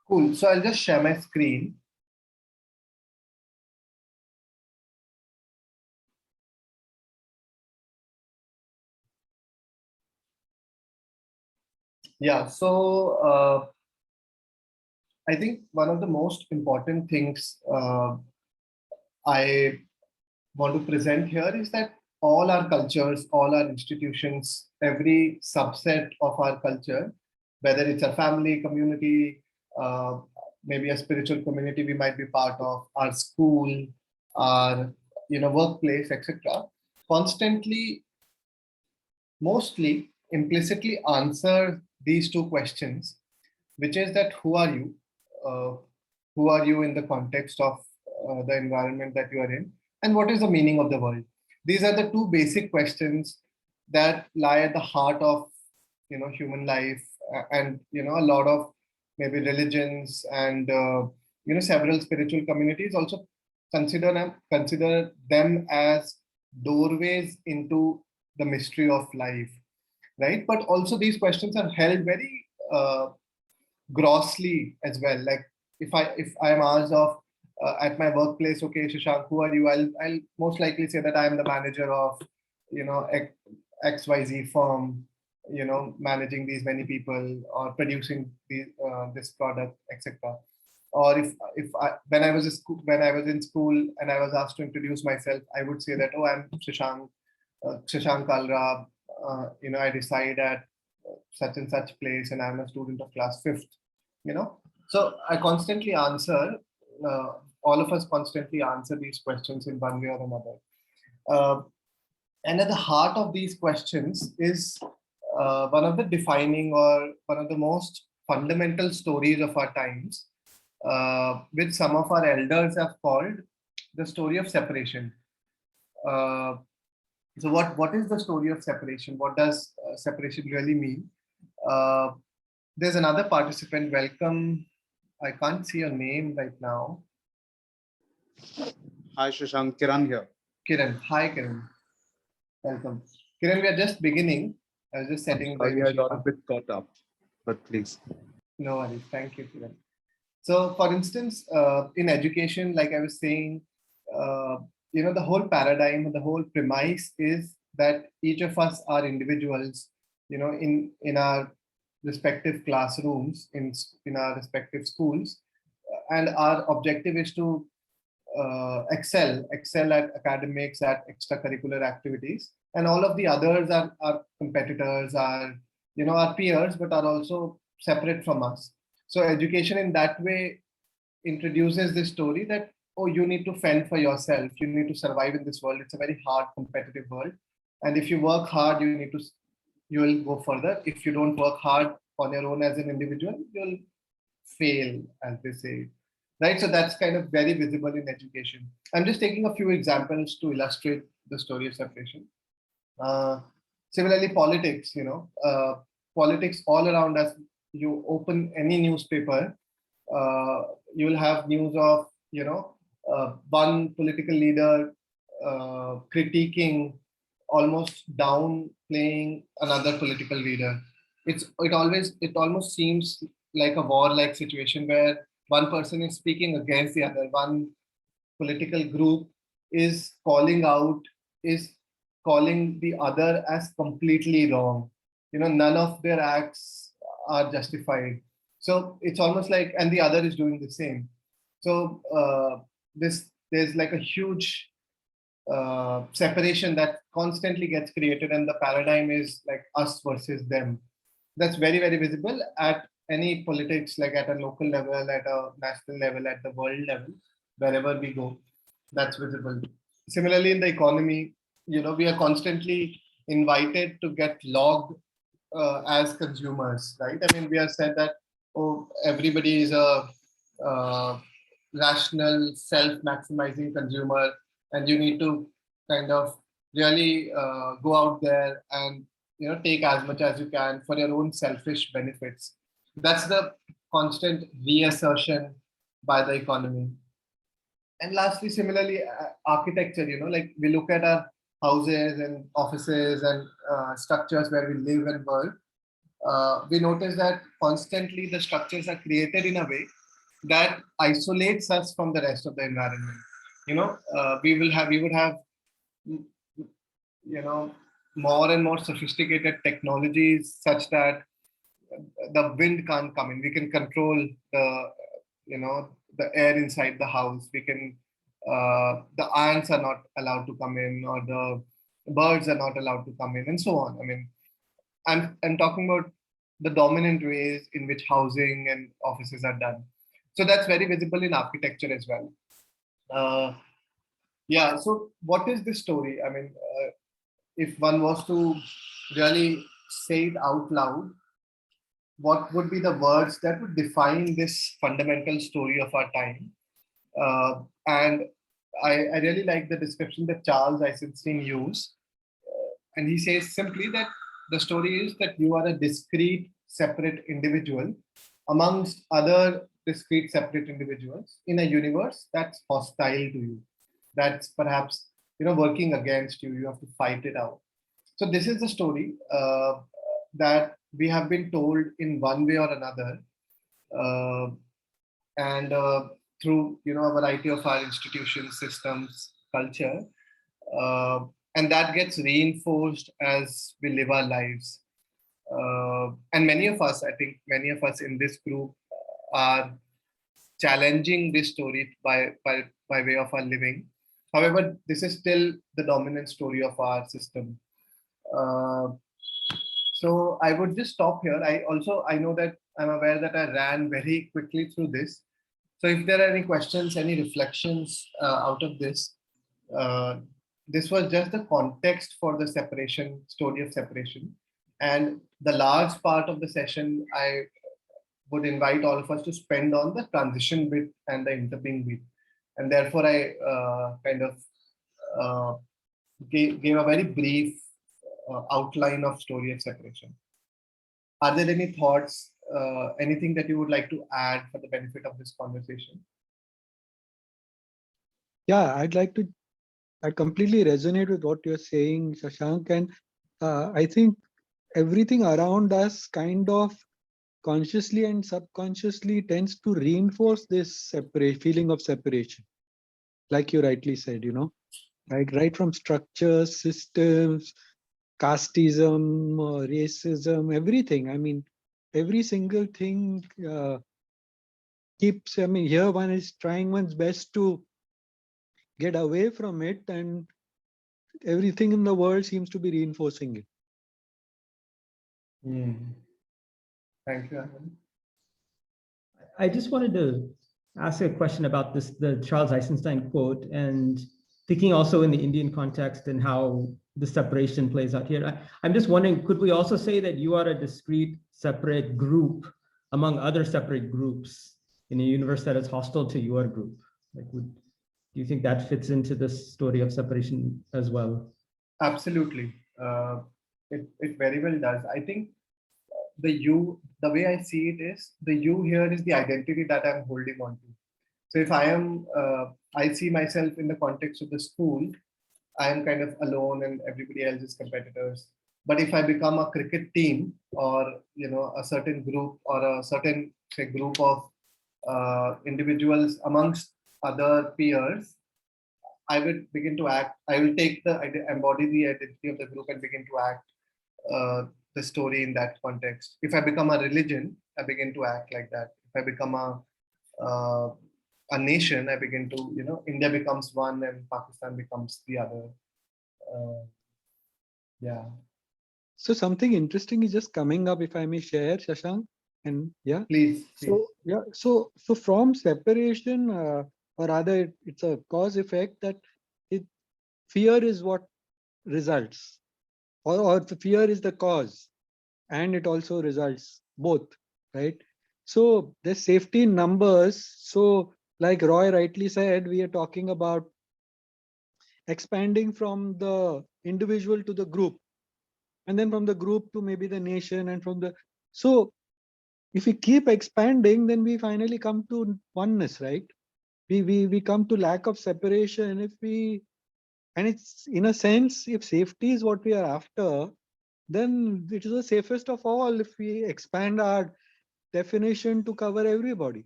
Cool. So I'll just share my screen. Yeah. So I think one of the most important things I want to present here is that all our cultures, all our institutions, every subset of our culture, whether it's a family, community, uh, maybe a spiritual community we might be part of, our school, our workplace, etc., constantly, mostly implicitly answer these two questions, which is that uh, who are you in the context of the environment that you are in, and what is the meaning of the world. These are the two basic questions that lie at the heart of human life, and a lot of maybe religions and several spiritual communities also consider them as doorways into the mystery of life, right? But also these questions are held very grossly as well. Like if I'm asked of at my workplace, okay, Shashank, who are you? I'll most likely say that I'm the manager of XYZ firm, managing these many people or producing this product, etc. Or when I was when I was in school and I was asked to introduce myself, I would say that, oh, I'm Shashank Kalra. I reside at such and such place, and I'm a student of class fifth. So I constantly answer. Uh, all of us constantly answer these questions in one way or another. Uh, and at the heart of these questions is one of the defining or one of the most fundamental stories of our times, which some of our elders have called the story of separation. Uh, so what is the story of separation? What does separation really mean? Uh, there's another participant. Welcome. I can't see your name right now. Hi, Shashank. Kiran here. Kiran. Hi, Kiran. Welcome. Kiran, we are just beginning. I was just setting the Sorry, I initial got a bit caught up, but please. No worries. Thank you, Kiran. So, for instance, in education, like I was saying, uh, the whole paradigm, the whole premise is that each of us are individuals, in our respective classrooms, in our respective schools, and our objective is to excel at academics, at extracurricular activities, and all of the others are competitors, are our peers, but are also separate from us. So education in that way introduces this story that, oh, you need to fend for yourself, you need to survive in this world. It's a very hard competitive world, and if you work hard, you will go further. If you don't work hard on your own as an individual, you'll fail, as they say, right? So that's kind of very visible in education. I'm just taking a few examples to illustrate the story of separation. uh, Similarly, politics, politics all around us. You open any newspaper, uh, you will have news of one political leader critiquing, almost downplaying another political leader. It almost seems like a war-like situation where one person is speaking against the other. One political group is is calling the other as completely wrong. None of their acts are justified. So it's almost like, and the other is doing the same. So there's like a huge separation that constantly gets created, and the paradigm is like us versus them. That's very, very visible at any politics, like at a local level, at a national level, at the world level, wherever we go, that's visible. Similarly, in the economy, we are constantly invited to get logged as consumers, right? I mean, we are said that, oh, everybody is a uh, rational, self-maximizing consumer, and you need to kind of really go out there and take as much as you can for your own selfish benefits. That's the constant reassertion by the economy. And lastly, similarly, architecture, like we look at our houses and offices and structures where we live and work, we notice that constantly the structures are created in a way that isolates us from the rest of the environment. We would have, you know, more and more sophisticated technologies such that the wind can't come in. We can control the air inside the house. We can the ants are not allowed to come in, or the birds are not allowed to come in, and so on. I mean, I'm talking about the dominant ways in which housing and offices are done. So that's very visible in architecture as well. Uh, yeah. So what is this story? I mean, if one was to really say it out loud, what would be the words that would define this fundamental story of our time? And I really like the description that Charles Eisenstein used. And he says simply that the story is that you are a discrete, separate individual amongst other discrete, separate individuals in a universe that's hostile to you, that's perhaps working against you. You have to fight it out. So this is the story that we have been told in one way or another, uh, and through a variety of our institutions, systems, culture, uh, and that gets reinforced as we live our lives. And many of us, I think, many of us in this group are challenging this story by way of our living. However, this is still the dominant story of our system. Uh, so I would just stop here. I know that I'm aware that I ran very quickly through this. So if there are any questions, any reflections out of this, uh, this was just the context for the separation story of separation, and the large part of the session I would invite all of us to spend on the transition bit and the interbeing bit, and therefore I kind of uh, gave a very brief outline of story of separation. Are there any thoughts, anything that you would like to add for the benefit of this conversation? Yeah, I completely resonate with what you're saying, Shashank. And I think everything around us kind of consciously and subconsciously tends to reinforce this feeling of separation. Like you rightly said, right from structures, systems, casteism, racism, everything. I mean, every single thing keeps, I mean, here one is trying one's best to get away from it, and everything in the world seems to be reinforcing it. Thank you, Anand. I just wanted to ask a question about this, the Charles Eisenstein quote, and thinking also in the Indian context and how the separation plays out here. I'm just wondering, could we also say that you are a discrete, separate group among other separate groups in a universe that is hostile to your group? Like, do you think that fits into this story of separation as well? Absolutely. It very well does. I think the way I see it is, the you here is the identity that I'm holding on to. So if I see myself in the context of the school, I am kind of alone and everybody else is competitors. But if I become a cricket team, or a certain group, or a certain group of individuals amongst other peers, I would begin to act. I will embody the identity of the group and begin to act the story in that context. If I become a religion, I begin to act like that. If I become a nation, I begin to, India becomes one and Pakistan becomes the other. Yeah. So something interesting is just coming up, if I may share, Shashank. And yeah, Please. so yeah, so from separation, or rather, it's a cause effect that fear is what results, or the fear is the cause, and it also results both, right? So there's safety in numbers. So like Roy rightly said, we are talking about expanding from the individual to the group, and then from the group to maybe the nation, and from the, so if we keep expanding, then we finally come to oneness, right? We come to lack of separation. If we, and it's in a sense, if safety is what we are after, then it is the safest of all if we expand our definition to cover everybody.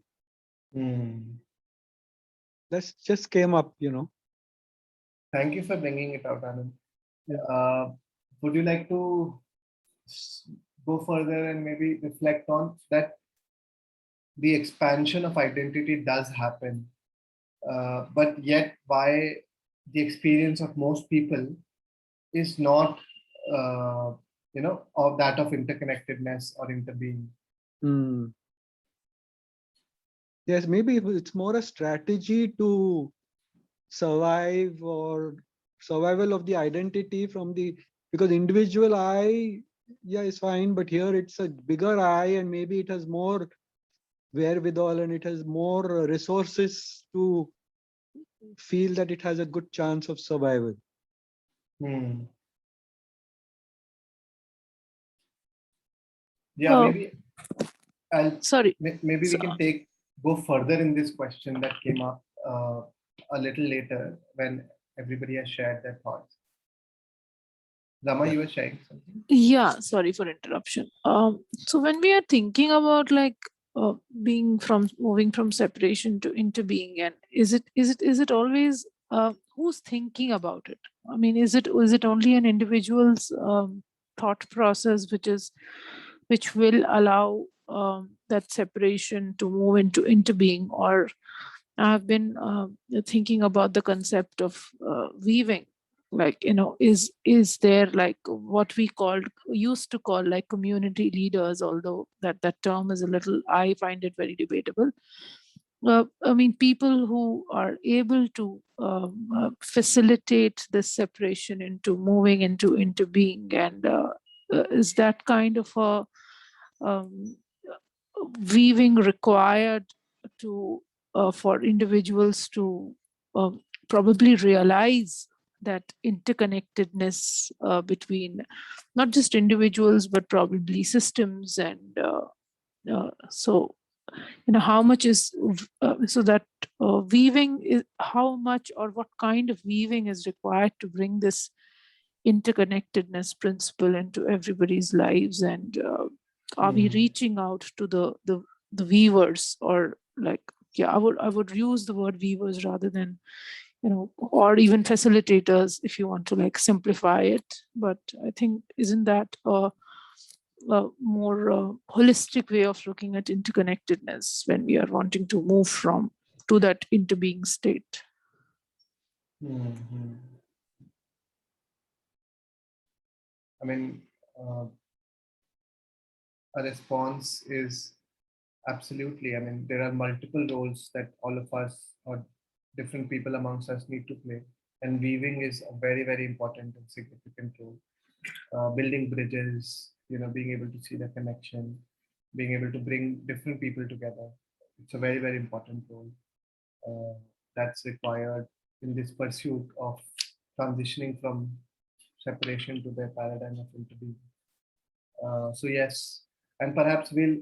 That just came up, Thank you for bringing it out, Anand. Yeah. Would you like to go further and maybe reflect on that? The expansion of identity does happen, but yet why the experience of most people is not, of that of interconnectedness or interbeing. Yes, maybe it's more a strategy to survive or survival of the identity from the, because individual I, yeah, is fine, but here it's a bigger I, and maybe it has more wherewithal and it has more resources to feel that it has a good chance of survival. Yeah, Oh. maybe Sorry. maybe we can go further in this question that came up a little later when everybody has shared their thoughts. Rama, you were sharing something? Yeah, sorry for interruption. So when we are thinking about like moving from separation to interbeing, and is it always who's thinking about it? I mean, is it only an individual's thought process which will allow that separation to move into interbeing? Or I've been thinking about the concept of weaving. Like, is there like what we used to call like community leaders, although that term is a little, I find it very debatable. I mean, people who are able to facilitate this separation into moving into being, and is that kind of a weaving required to for individuals to probably realize that interconnectedness between not just individuals but probably systems, and so how much is so that weaving is, how much or what kind of weaving is required to bring this interconnectedness principle into everybody's lives, and are we reaching out to the weavers, or like, yeah, I would use the word weavers rather than or even facilitators, if you want to like simplify it. But I think, isn't that a more holistic way of looking at interconnectedness when we are wanting to move to that interbeing state? I mean, a response is absolutely. I mean, there are multiple roles that all of us or different people amongst us need to play. And weaving is a very, very important and significant role. Building bridges, being able to see the connection, being able to bring different people together. It's a very, very important role that's required in this pursuit of transitioning from separation to the paradigm of interbeing. So yes, and perhaps we'll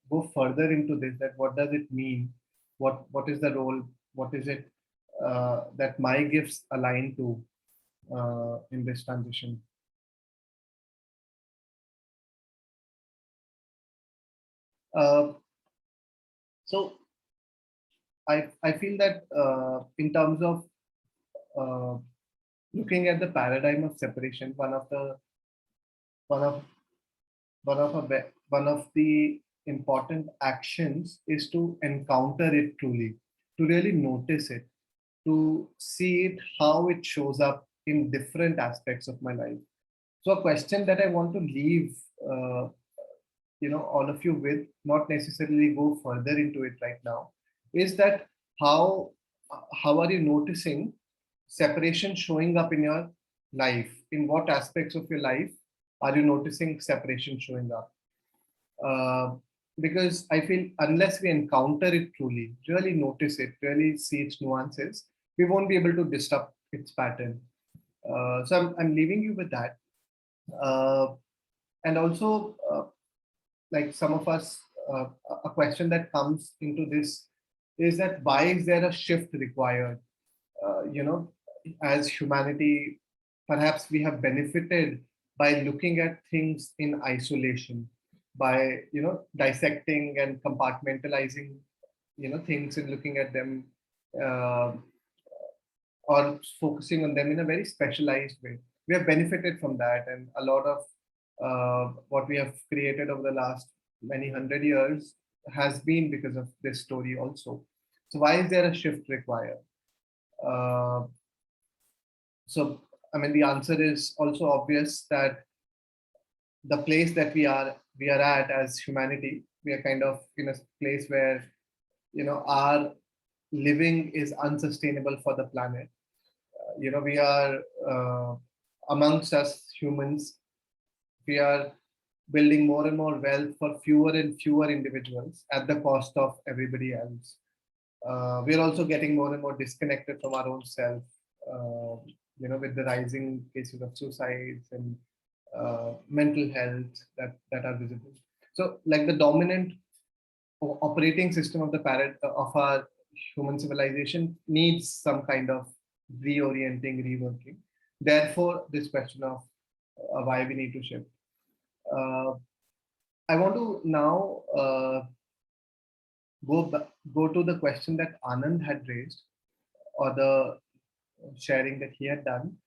go further into this. That what does it mean? What is the role? What is it that my gifts align to in this transition? So I feel that in terms of looking at the paradigm of separation, one of the important actions is to encounter it truly, to really notice it, to see it, how it shows up in different aspects of my life. So a question that I want to leave all of you with, not necessarily go further into it right now, is that how are you noticing separation showing up in your life? In what aspects of your life are you noticing separation showing up? Because I feel unless we encounter it truly, really notice it, really see its nuances, we won't be able to disrupt its pattern. So I'm leaving you with that. And also, like some of us, a question that comes into this is that why is there a shift required? As humanity, perhaps we have benefited by looking at things in isolation, by dissecting and compartmentalizing things and looking at them, uh, or focusing on them in a very specialized way. We have benefited from that, and a lot of what we have created over the last many 100 years has been because of this story also. So why is there a shift required? Uh, so I mean, the answer is also obvious, that the place that we are at as humanity, we are kind of in a place where our living is unsustainable for the planet. We are, amongst us humans, we are building more and more wealth for fewer and fewer individuals at the cost of everybody else. We are also getting more and more disconnected from our own self, with the rising cases of suicides and mental health that are visible. So, like, the dominant operating system of of our human civilization needs some kind of reorienting, reworking. Therefore, this question of why we need to shift. Uh, I want to now go to the question that Anand had raised, or the sharing that he had done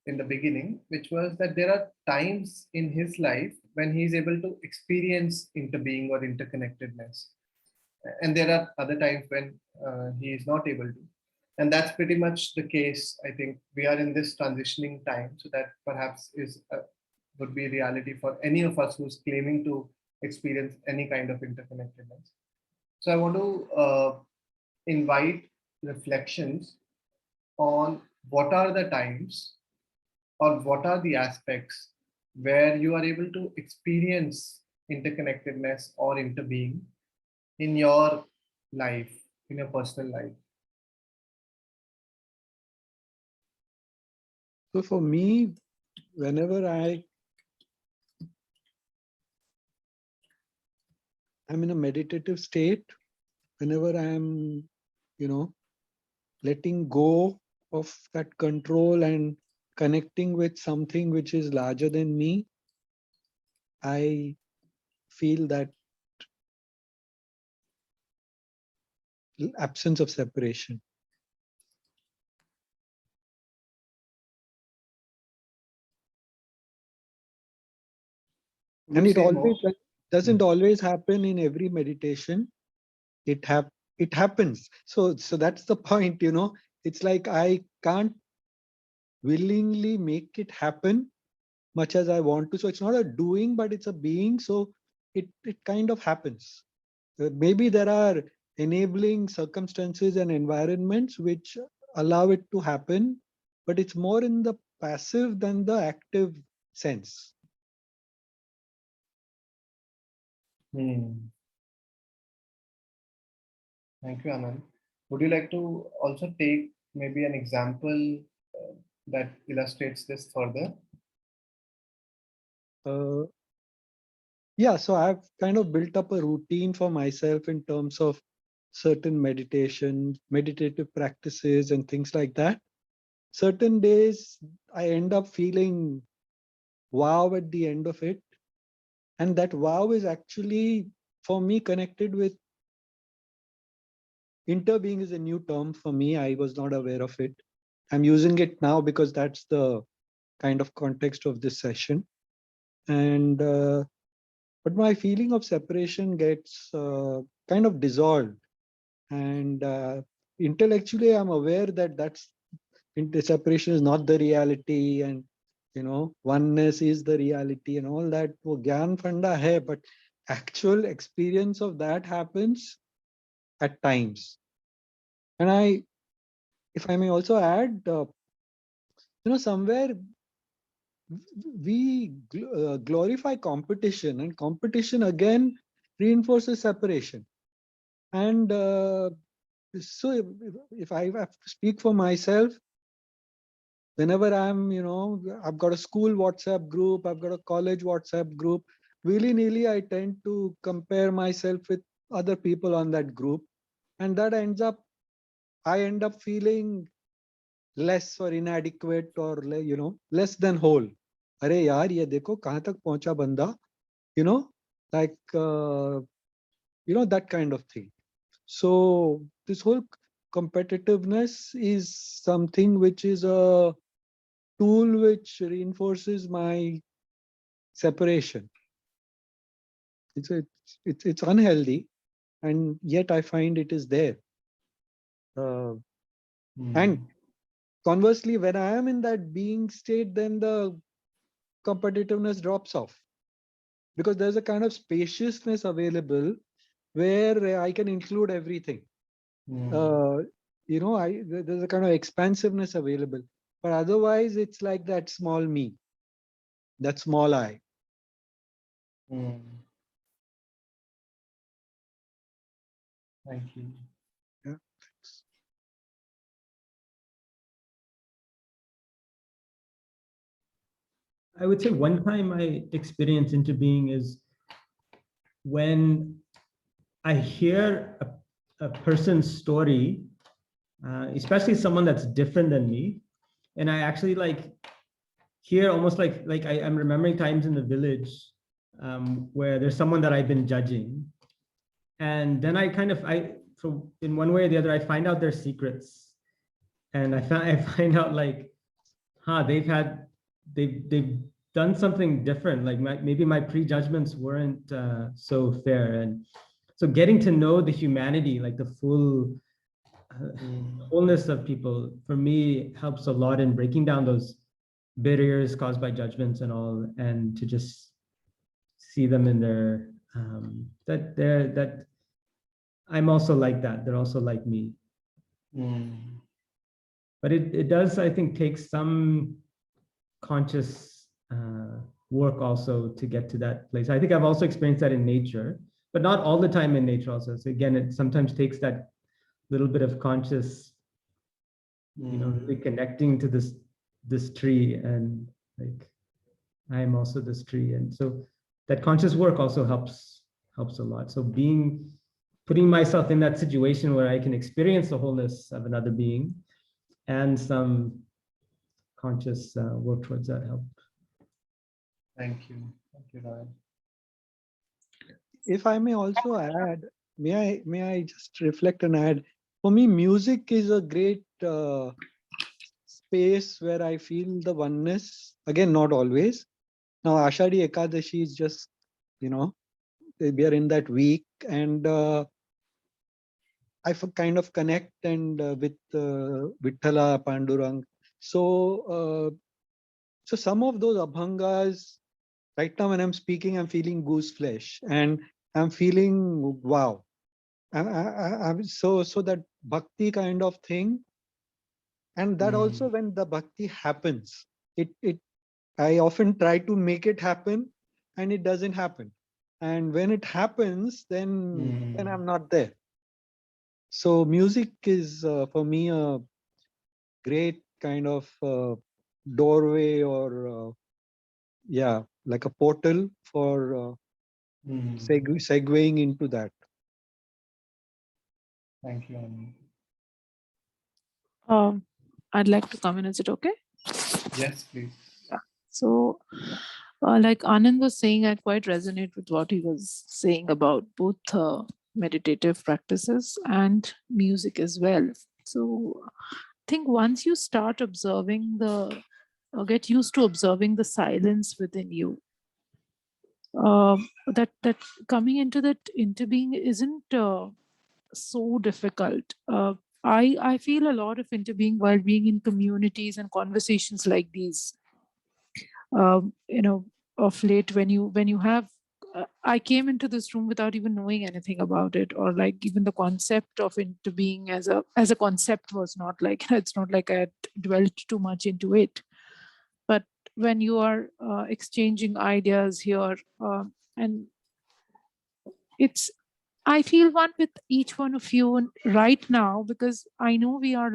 in the beginning, which was that there are times in his life when he's able to experience interbeing or interconnectedness, and there are other times when he is not able to. And that's pretty much the case. I think we are in this transitioning time, so that perhaps would be reality for any of us who's claiming to experience any kind of interconnectedness. So I want to invite reflections on what are the times, or what are the aspects where you are able to experience interconnectedness or interbeing in your life, in your personal life. So for me, whenever I'm in a meditative state, whenever I'm, letting go of that control and connecting with something which is larger than me, I feel that absence of separation. And it always doesn't always happen in every meditation. It happens. So that's the point, It's like I can't willingly make it happen much as I want to. So it's not a doing, but it's a being. So it kind of happens. Maybe there are enabling circumstances and environments which allow it to happen, but it's more in the passive than the active sense. Thank you, Anand. Would you like to also take maybe an example that illustrates this further? Yeah, so I've kind of built up a routine for myself in terms of certain meditation, meditative practices and things like that. Certain days I end up feeling wow at the end of it. And that wow is actually, for me, connected with interbeing. Is a new term for me. I was not aware of it. I'm using it now because that's the kind of context of this session. And but my feeling of separation gets kind of dissolved. And intellectually, I'm aware that the separation is not the reality, and oneness is the reality, and all that. वो ज्ञान फंडा है, but actual experience of that happens at times. And if I may also add, somewhere we glorify competition, and competition again reinforces separation. And so if I have to speak for myself, whenever I've got a school WhatsApp group, I've got a college WhatsApp group, willy-nilly I tend to compare myself with other people on that group. And that I end up feeling less or inadequate, or less than whole. Arey yaar, ye dekho kahan tak pahuncha banda, like that kind of thing. So this whole competitiveness is something which is a tool which reinforces my separation. It's unhealthy, and yet I find it is there. And conversely, when I am in that being state, then the competitiveness drops off, because there's a kind of spaciousness available where I can include everything. There's a kind of expansiveness available, but otherwise it's like that small me, that small I. Thank you. Yeah. I would say one time I experience interbeing is when I hear a person's story, especially someone that's different than me, and I actually hear almost like I'm remembering times in the village where there's someone that I've been judging, and then so in one way or the other I find out their secrets, and I find out they've done something different, like maybe my prejudgments weren't so fair, and so getting to know the humanity, like the full wholeness of people, for me helps a lot in breaking down those barriers caused by judgments and all, and to just see them in their that I'm also like that, they're also like me. But it does, I think, take some conscious work also to get to that place. I think I've also experienced that in nature, but not all the time in nature also. So again, it sometimes takes that little bit of conscious, really connecting to this tree, and like I am also this tree, and so that conscious work also helps a lot. So putting myself in that situation where I can experience the wholeness of another being, and some conscious work towards that help. Thank you, Ryan. If I may also add, may I just reflect and add? For me, music is a great space where I feel the oneness. Again, not always. Now, Ashadi Ekadashi is just, we are in that week, and I kind of connect and with Vitthala, Pandurang. So some of those abhangas, right now when I'm speaking, I'm feeling goose flesh, and I'm feeling wow. I'm so that bhakti kind of thing, and that also when the bhakti happens, I often try to make it happen, and it doesn't happen. And when it happens, then I'm not there. So music is for me a great kind of doorway, or like a portal for segueing into that. Thank you, Anand. I'd like to come in. Is it okay? Yes, please. So, like Anand was saying, I quite resonate with what he was saying about both meditative practices and music as well. So, I think once you start observing get used to observing the silence within you, that coming into that interbeing isn't so difficult. I feel a lot of interbeing while being in communities and conversations like these. Of late, when you have I came into this room without even knowing anything about it, or like even the concept of interbeing as a concept was not like it's not like I had dwelt too much into it. But when you are exchanging ideas here, and it's I feel one with each one of you right now, because I know we are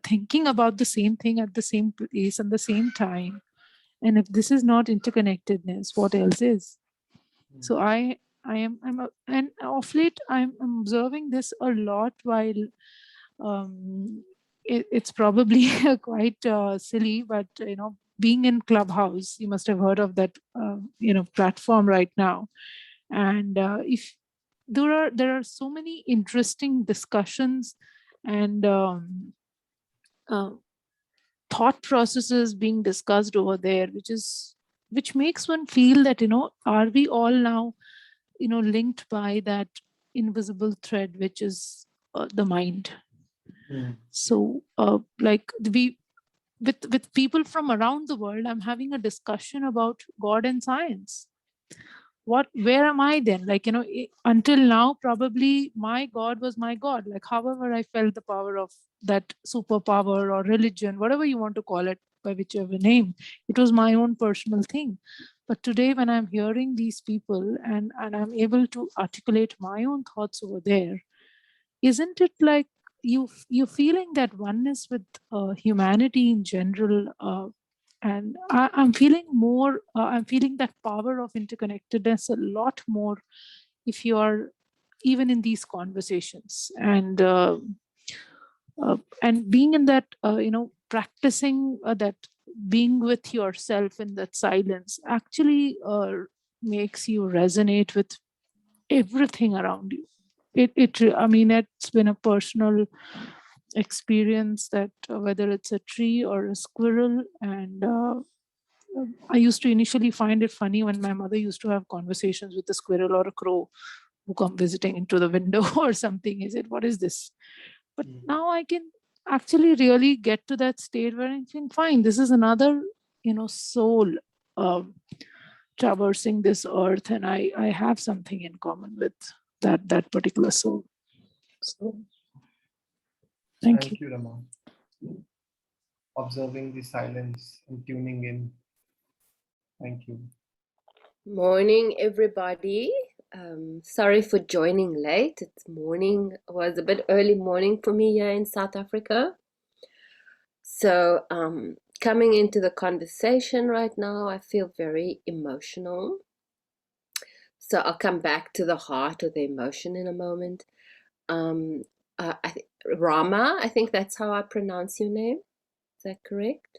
thinking about the same thing at the same place and the same time. And if this is not interconnectedness, what else is? So and of late I'm observing this a lot, while it's probably quite silly, but being in Clubhouse, you must have heard of that platform right now. And if there are so many interesting discussions and thought processes being discussed over there, which makes one feel that, are we all now, linked by that invisible thread, which is the mind. So like with people from around the world, I'm having a discussion about God and science. Where am I then? Like, until now, probably my God was my God. Like, however I felt the power of that superpower or religion, whatever you want to call it, by whichever name, it was my own personal thing. But today, when I'm hearing these people and I'm able to articulate my own thoughts over there, isn't it like you're feeling that oneness with humanity in general? And I'm feeling more, I'm feeling that power of interconnectedness a lot more if you are even in these conversations. And being in that, practicing that, being with yourself in that silence actually makes you resonate with everything around you. I mean, it's been a personal experience that whether it's a tree or a squirrel, and I used to initially find it funny when my mother used to have conversations with a squirrel or a crow who come visiting into the window or something. Is it, what is this? But now I can actually really get to that state where I think, fine, this is another, soul traversing this earth, and I have something in common with that particular soul. So thank you. Thank you, Rama. Observing the silence and tuning in. Thank you. Morning, everybody. Sorry for joining late. It's morning. It was a bit early morning for me here in South Africa. So coming into the conversation right now, I feel very emotional. So I'll come back to the heart of the emotion in a moment. Rama, I think that's how I pronounce your name. Is that correct?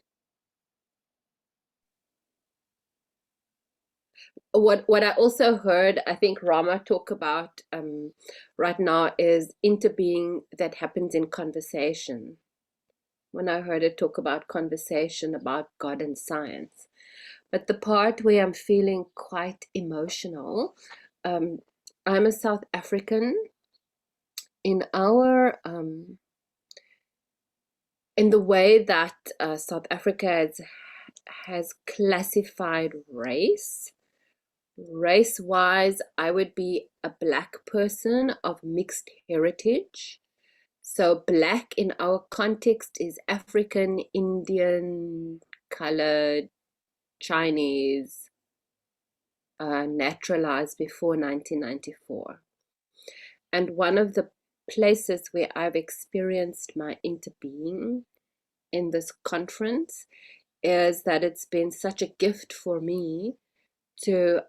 What I also heard, I think Rama talk about right now is interbeing that happens in conversation. When I heard it talk about conversation about God and science. But the part where I'm feeling quite emotional, I'm a South African. In our in the way that South Africa has classified race-wise, I would be a Black person of mixed heritage. So Black in our context is African, Indian, colored, Chinese, naturalized before 1994. And one of the places where I've experienced my interbeing in this conference is that it's been such a gift for me to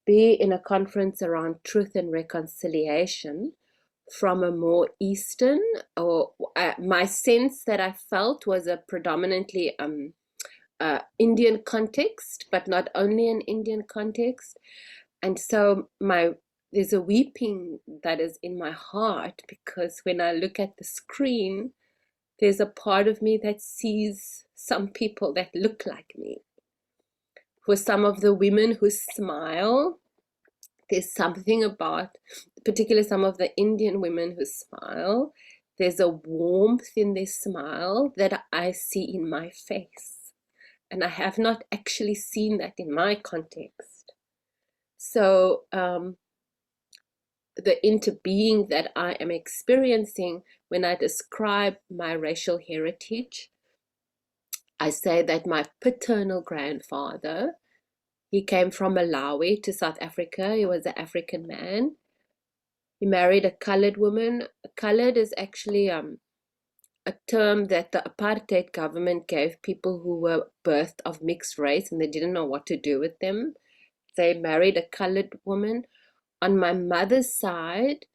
be in a conference around truth and reconciliation from a more Eastern, or my sense that I felt was a predominantly Indian context, but not only an Indian context. And so there's a weeping that is in my heart, because when I look at the screen, there's a part of me that sees some people that look like me. For some of the women who smile, there's something about, particularly some of the Indian women who smile, there's a warmth in their smile that I see in my face. And I have not actually seen that in my context. So the interbeing that I am experiencing when I describe my racial heritage, I say that my paternal grandfather, he came from Malawi to South Africa. He was an African man. He married a colored woman. Colored is actually a term that the apartheid government gave people who were birthed of mixed race and they didn't know what to do with them. They married a colored woman. On my mother's side,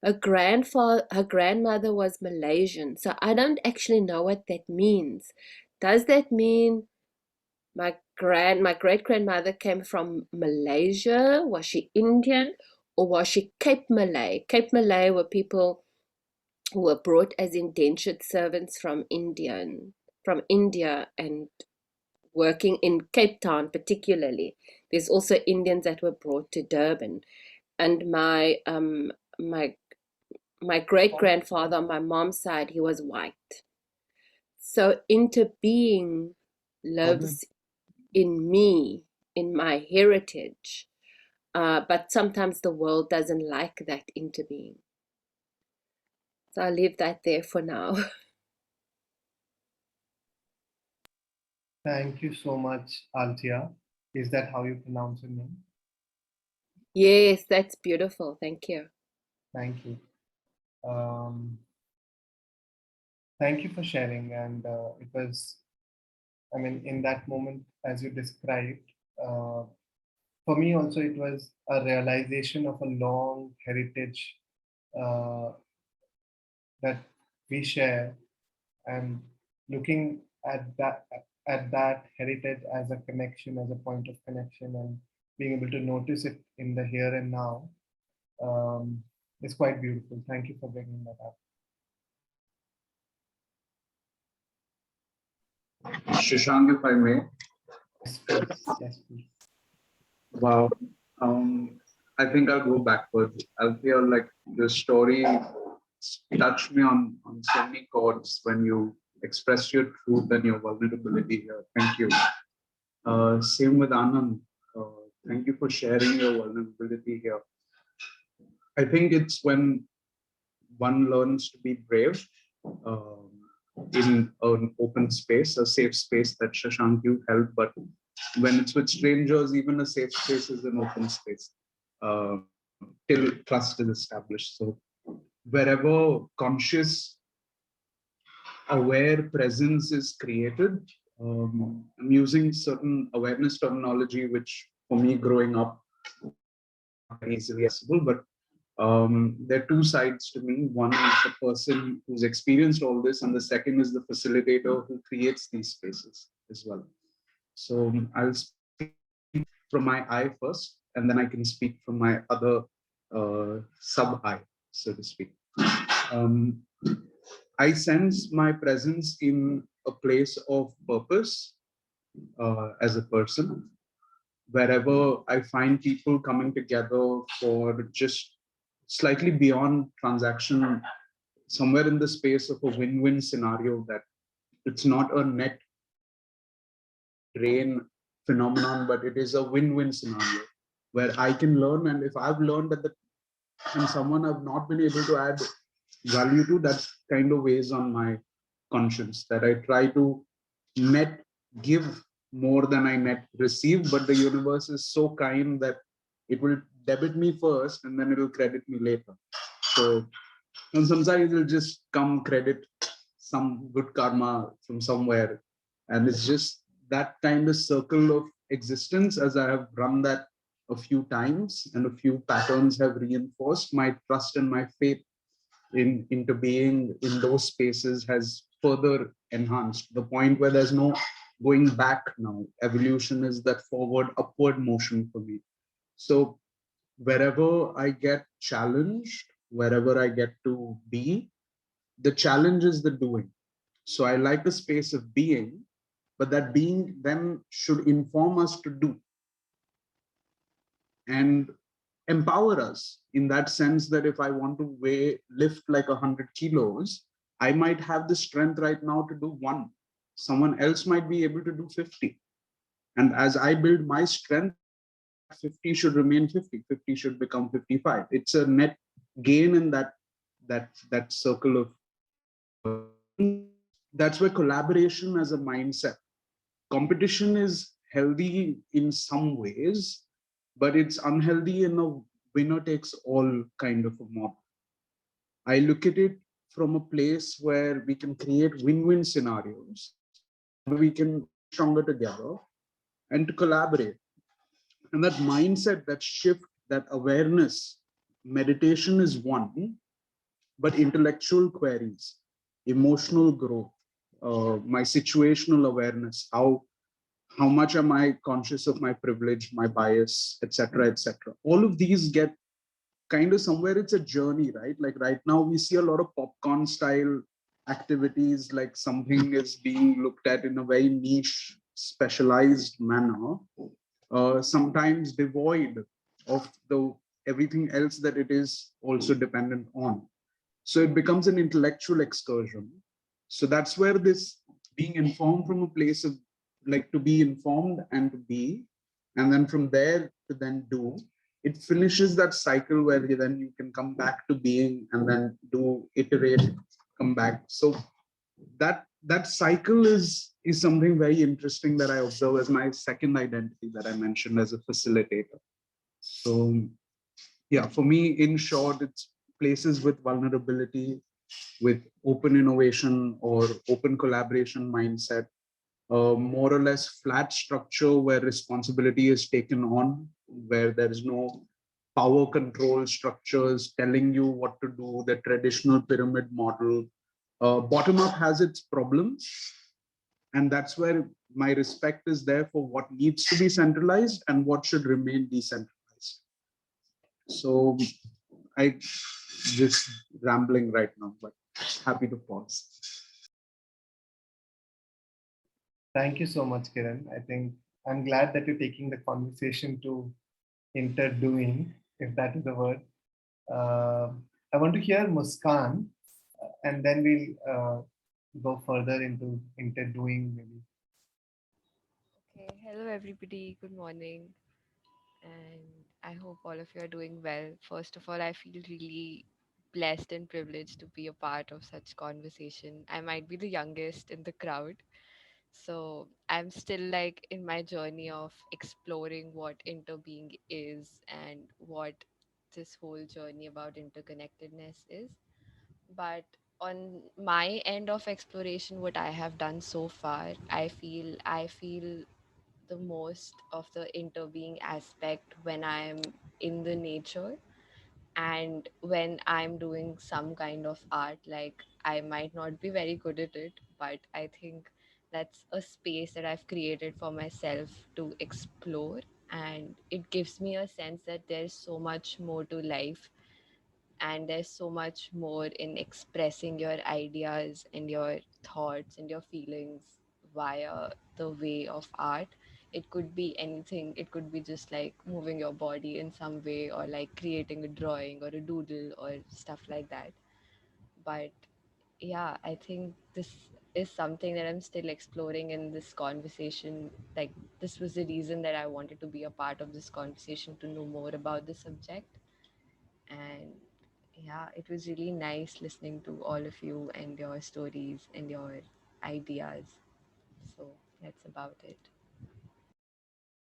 her grandmother was Malaysian. So I don't actually know what that means. Does that mean my great-grandmother came from Malaysia? Was she Indian? or was she Cape Malay? Cape Malay were people who were brought as indentured servants from India and working in Cape Town particularly. There's also Indians that were brought to Durban. And my great-grandfather on my mom's side, he was white. So interbeing lives in me, in my heritage. But sometimes the world doesn't like that interbeing. So I'll leave that there for now. Thank you so much, Althea. Is that how you pronounce your name? Yes, that's beautiful. Thank you. Thank you. Thank you for sharing. And it was, I mean, in that moment, as you described, for me also, it was a realization of a long heritage that we share, and looking at that heritage as a connection, as a point of connection, and being able to notice it in the here and now is quite beautiful. Thank you for bringing that up. Shashank, if I may. Yes, please. Yes, please. Wow. I think I'll go backwards. I'll feel like the story touched me on so many chords when you expressed your truth and your vulnerability here. Thank you. Same with Anand. Thank you for sharing your vulnerability here. I think it's when one learns to be brave in an open space, a safe space that Shashank you held, but when it's with strangers, even a safe space is an open space till trust is established. So wherever conscious, aware presence is created, I'm using certain awareness terminology, which for me growing up, easily accessible, but there are two sides to me. One is the person who's experienced all this, and the second is the facilitator who creates these spaces as well. So I'll speak from my I first, and then I can speak from my other sub-I, so to speak. I sense my presence in a place of purpose as a person. Wherever I find people coming together for just slightly beyond transaction, somewhere in the space of a win-win scenario, that it's not a net drain phenomenon, but it is a win-win scenario where I can learn. And if I've learned that and someone I've not been able to add value to, that kind of weighs on my conscience, that I try to net give more than I net receive, but the universe is so kind that it will debit me first and then it will credit me later. So, and sometimes it will just come credit some good karma from somewhere. And it's just that kind of circle of existence. As I have run that a few times and a few patterns have reinforced, my trust and my faith in interbeing in those spaces has further enhanced, the point where there's no going back now. Evolution is that forward upward motion for me. So wherever I get challenged, wherever I get to be, the challenge is the doing. So I like a space of being, but that being then should inform us to do and empower us in that sense, that if I want to lift like 100 kilos, I might have the strength right now to do 1. Someone else might be able to do 50. And as I build my strength, 50 should remain 50, 50 should become 55. It's a net gain in that circle of, that's where collaboration as a mindset. Competition is healthy in some ways, but it's unhealthy in a winner takes all kind of a model. I look at it from a place where we can create win-win scenarios, where we can be stronger together and to collaborate. And that mindset, that shift, that awareness, meditation is one, but intellectual queries, emotional growth, my situational awareness, how much am I conscious of my privilege, my bias, etc., etc. All of these get kind of somewhere it's a journey, right? Like right now we see a lot of popcorn style activities, like something is being looked at in a very niche, specialized manner, sometimes devoid of the everything else that it is also dependent on. So it becomes an intellectual excursion. So that's where this being informed from a place of like to be informed and to be, and then from there to then do, it finishes that cycle where then you can come back to being and then do iterate, come back. So that cycle is something very interesting that I observe as my second identity that I mentioned as a facilitator. So yeah, for me, in short, it's places with vulnerability, with open innovation or open collaboration mindset, more or less flat structure where responsibility is taken on, where there is no power control structures telling you what to do, the traditional pyramid model. Bottom up has its problems, and that's where my respect is there for what needs to be centralized and what should remain decentralized. So I just rambling right now, but happy to pause. Thank you so much, Kiran. I think I'm glad that you're taking the conversation to interdoing, if that is the word. I want to hear Muskan, and then we'll go further into interdoing maybe. Okay, hello everybody, good morning, and I hope all of you are doing well. First of all, I feel really blessed and privileged to be a part of such conversation. I might be the youngest in the crowd, so I'm still like in my journey of exploring what interbeing is and what this whole journey about interconnectedness is. But on my end of exploration, what I have done so far, I feel the most of the interbeing aspect when I'm in the nature and when I'm doing some kind of art. Like, I might not be very good at it, but I think that's a space that I've created for myself to explore, and it gives me a sense that there's so much more to life, and there's so much more in expressing your ideas and your thoughts and your feelings via the way of art. It could be anything. It could be just like moving your body in some way, or like creating a drawing or a doodle or stuff like that. But yeah, I think this is something that I'm still exploring in this conversation. Like, this was the reason that I wanted to be a part of this conversation, to know more about the subject. And yeah, it was really nice listening to all of you and your stories and your ideas. So that's about it.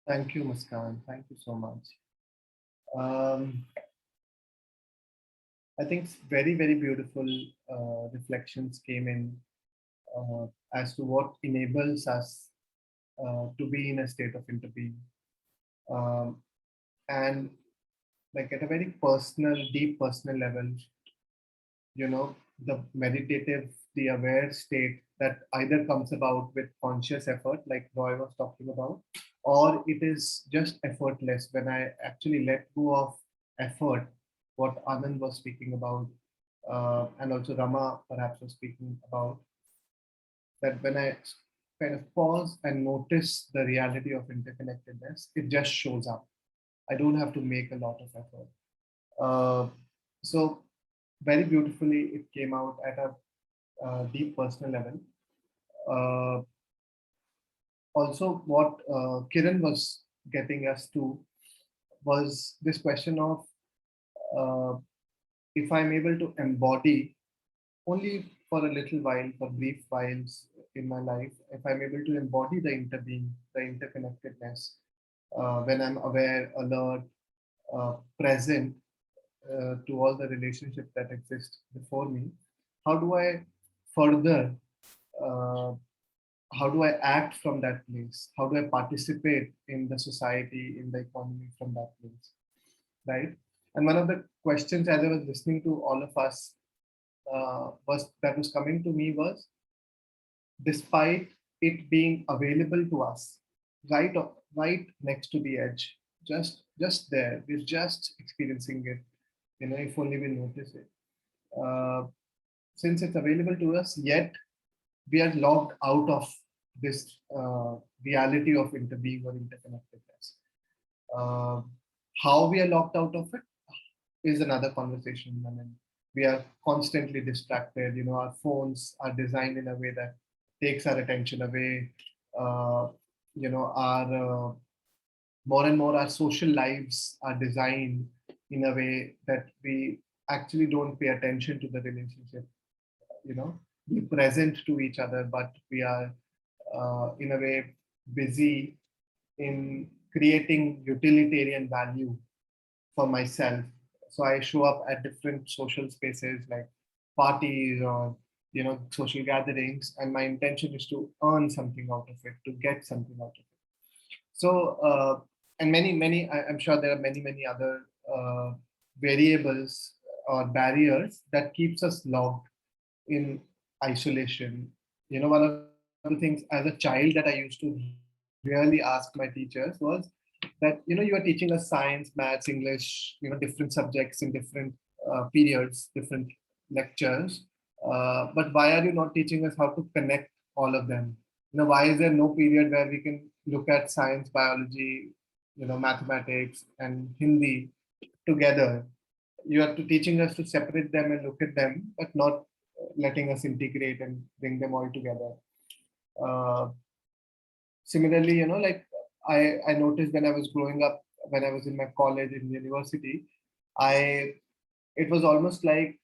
Thank you, Muskan. Thank you so much. Um, I think very, very beautiful reflections came in as to what enables us to be in a state of interbeing. Um, and like at a very personal, deep personal level, the meditative, the aware state that either comes about with conscious effort, like Roy was talking about, or it is just effortless when I actually let go of effort, what Anand was speaking about, and also Rama perhaps was speaking about, that when I kind of pause and notice the reality of interconnectedness, it just shows up. I don't have to make a lot of effort. So very beautifully, it came out at a deep personal level. Uh, Also, what Kiran was getting us to was this question of uh, if I'm able to embody only for a little while, for brief whiles in my life, if I'm able to embody the interbeing, the interconnectedness, when I'm aware, alert, present to all the relationships that exist before me, how do I further, uh, how do I act from that place? How do I participate in the society, in the economy from that place, right? And one of the questions as I was listening to all of us was coming to me was, despite it being available to us, right next to the edge, just there, we're just experiencing it. if only we notice it. Since it's available to us, yet we are locked out of this reality of interbeing or interconnectedness. How we are locked out of it is another conversation. I mean, we are constantly distracted. Our phones are designed in a way that takes our attention away. Our more and more our social lives are designed in a way that we actually don't pay attention to the relationship. Be present to each other, but we are in a way busy in creating utilitarian value for myself. So I show up at different social spaces like parties or social gatherings, and my intention is to earn something out of it, to get something out of it. So and many I'm sure there are many other variables or barriers that keeps us locked in isolation. One of the things as a child that I used to really ask my teachers was that you are teaching us science, maths, English, different subjects in different periods, different lectures, but why are you not teaching us how to connect all of them? Why is there no period where we can look at science, biology, mathematics and Hindi together? You are teaching us to separate them and look at them, but not letting us integrate and bring them all together. Similarly, like I noticed when I was growing up, when I was in my college and university, it was almost like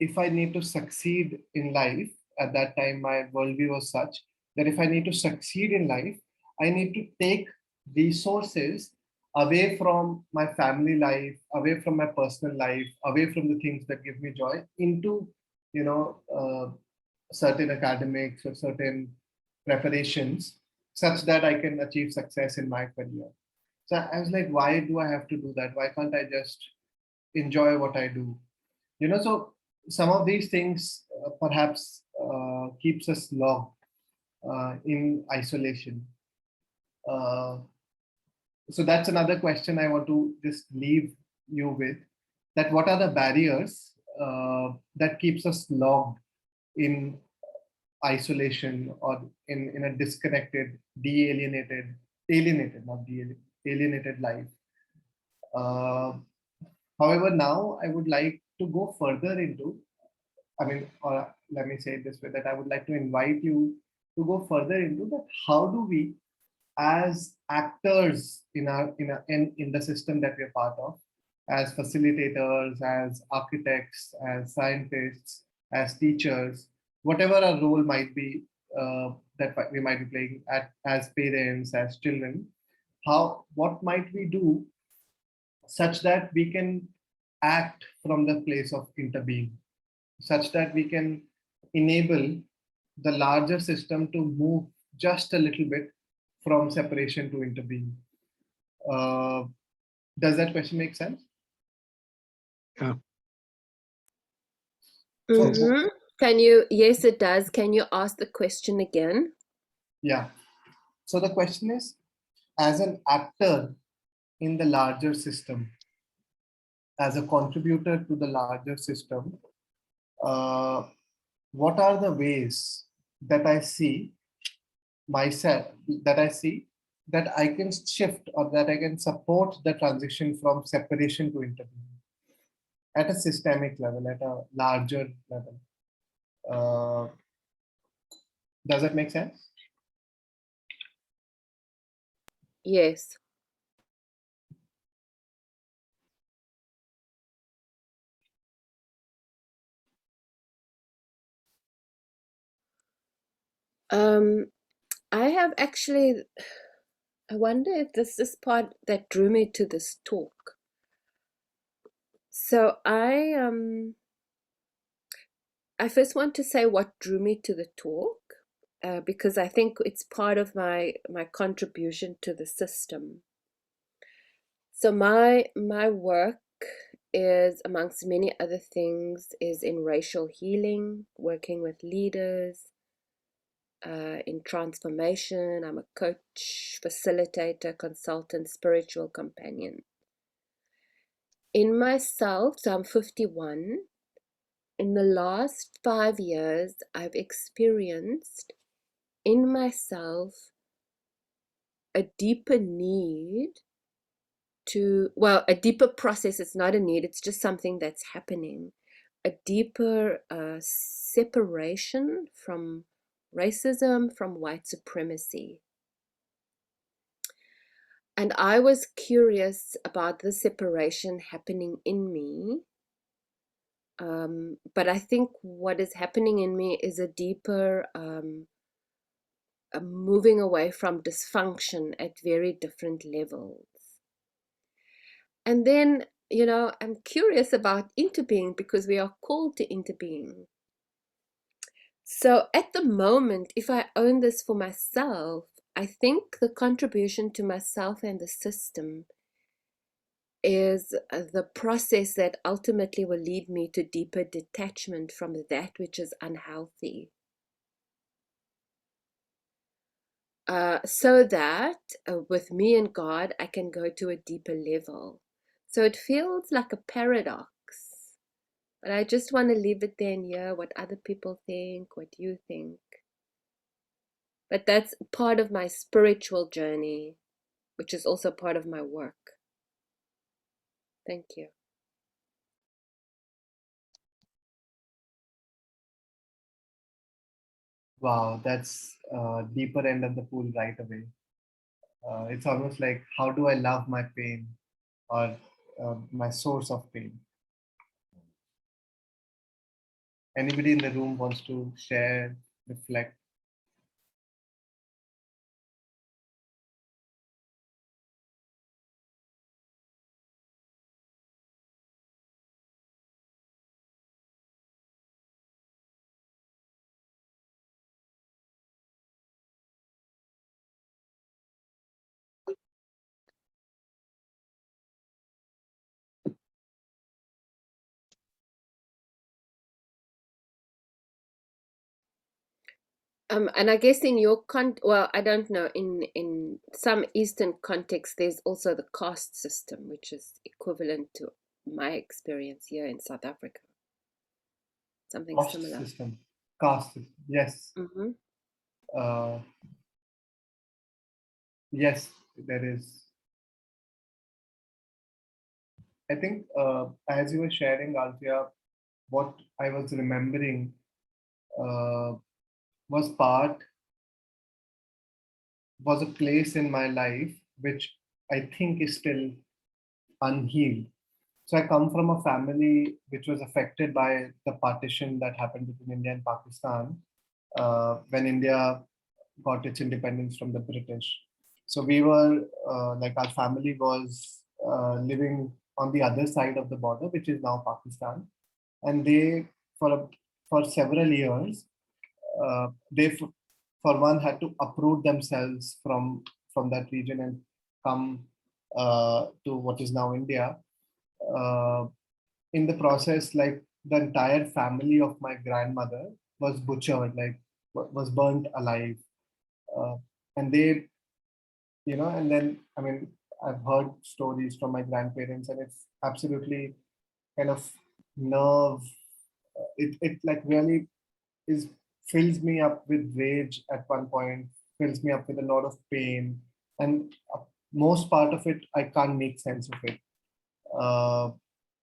if I need to succeed in life, at that time my worldview was such that if I need to succeed in life, I need to take resources away from my family life, away from my personal life, away from the things that give me joy, into certain academics or certain preparations, such that I can achieve success in my career. So I was like, why do I have to do that? Why can't I just enjoy what I do? So some of these things perhaps keeps us locked in isolation. So that's another question I want to just leave you with, that what are the barriers that keeps us locked in isolation or in a disconnected, alienated, not alienated life. However, now I would like to go further into, or let me say it this way, that I would like to invite you to go further into that. How do we, as actors in the system that we're part of, as facilitators, as architects, as scientists, as teachers, whatever our role might be, that we might be playing as parents, as children, what might we do such that we can act from the place of interbeing, such that we can enable the larger system to move just a little bit from separation to interbeing. Does that question make sense? Yeah. Mm-hmm. Can you? Yes, it does. Can you ask the question again? Yeah. So the question is, as an actor in the larger system, as a contributor to the larger system, what are the ways that I see myself, that I can shift or that I can support the transition from separation to interbeing at a systemic level, at a larger level? Does that make sense? Yes. I have actually, I wonder if this is part that drew me to this talk. So I first want to say what drew me to the talk, because I think it's part of my contribution to the system. So my work is, amongst many other things, is in racial healing, working with leaders, in transformation. I'm a coach, facilitator, consultant, spiritual companion. in myself, so I'm 51, in the last 5 years, I've experienced in myself a deeper need to, well, a deeper process. It's not a need, it's just something that's happening. A deeper separation from racism, from white supremacy. And I was curious about the separation happening in me. But I think what is happening in me is a deeper moving away from dysfunction at very different levels. And then, you know, I'm curious about interbeing because we are called to interbeing. So at the moment, if I own this for myself, I think the contribution to myself and the system is the process that ultimately will lead me to deeper detachment from that which is unhealthy. So that with me and God, I can go to a deeper level. So it feels like a paradox, but I just want to leave it there and hear what other people think, what you think. But that's part of my spiritual journey, which is also part of my work. Thank you. Wow, that's deeper end of the pool right away. It's almost like, how do I love my pain, or my source of pain? Anybody in the room wants to share, reflect? And I guess in your well, I don't know, in some Eastern contexts, there's also the caste system, which is equivalent to my experience here in South Africa. Something Caste similar. system, caste system. Yes. Mm-hmm. Yes, there is. I think as you were sharing, Althea, what I was remembering was a place in my life which I think is still unhealed. So I come from a family which was affected by the partition that happened between India and Pakistan when India got its independence from the British. So we were like, our family was living on the other side of the border, which is now Pakistan, and they for several years they for one had to uproot themselves from that region and come to what is now India. In the process, like, the entire family of my grandmother was butchered, like was burnt alive, uh, and they, you know, and then, I mean, I've heard stories from my grandparents, and it's absolutely kind of nerve. It like really is fills me up with rage at one point, fills me up with a lot of pain, and most part of it I can't make sense of it. Uh,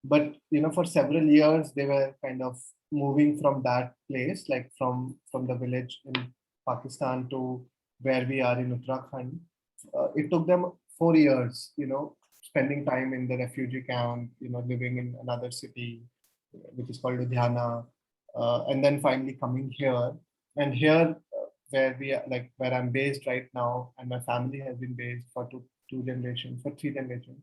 but you know, for several years they were kind of moving from that place, like from the village in Pakistan to where we are in Uttarakhand. It took them 4 years, you know, spending time in the refugee camp, you know, living in another city, which is called Ludhiana, and then finally coming here. And here, where we are, like where I'm based right now, and my family has been based for two generations, for 3 generations,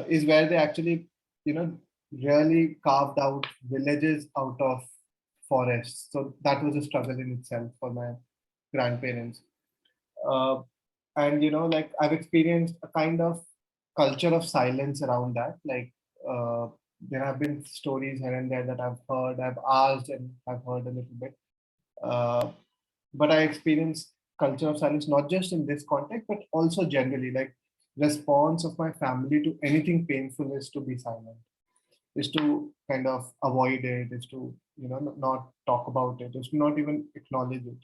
is where they actually, you know, really carved out villages out of forests. So that was a struggle in itself for my grandparents. Uh, and you know, like, I've experienced a kind of culture of silence around that. Like, there have been stories here and there that I've heard, I've asked, and I've heard a little bit. Uh, but I experienced culture of silence not just in this context, but also generally. Like, response of my family to anything painful is to be silent, is to kind of avoid it, is to, not talk about it, is to not even acknowledge it.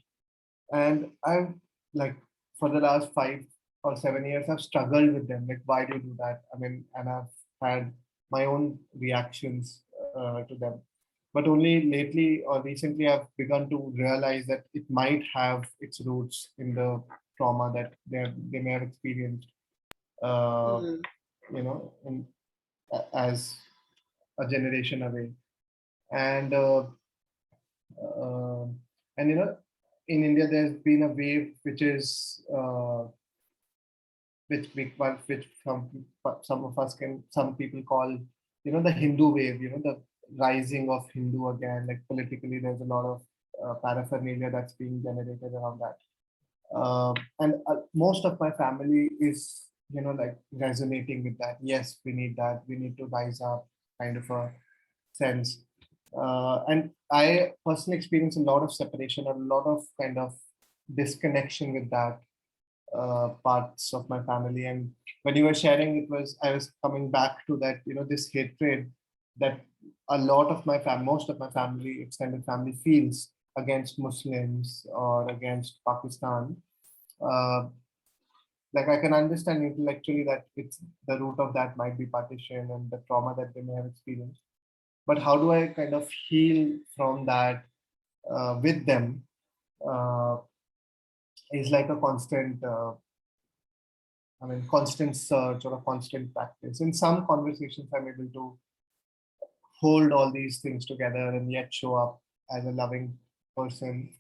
And I've, like, for the last 5 or 7 years, I've struggled with them. Like, why do you do that? I mean, and I've had my own reactions to them. But only lately or recently, I've begun to realize that it might have its roots in the trauma that they may have experienced, uh, Mm. in, as a generation away. And uh, and in India, there's been a wave which is which some of us can, some people call, the Hindu wave, the rising of Hindu again. Like, politically, there's a lot of paraphernalia that's being generated around that. And most of my family is, like, resonating with that. Yes, we need that. We need to rise up, kind of a sense. And I personally experience a lot of separation, a lot of kind of disconnection with that parts of my family. And when you were sharing, I was coming back to that, this hatred that a lot of my most of my family, extended family, feels against Muslims or against Pakistan. Uh, like, I can understand intellectually that it's the root of that might be partition and the trauma that they may have experienced. But how do I kind of heal from that with them, uh, is like a constant, constant search or a constant practice. In some conversations, I'm able to hold all these things together and yet show up as a loving person.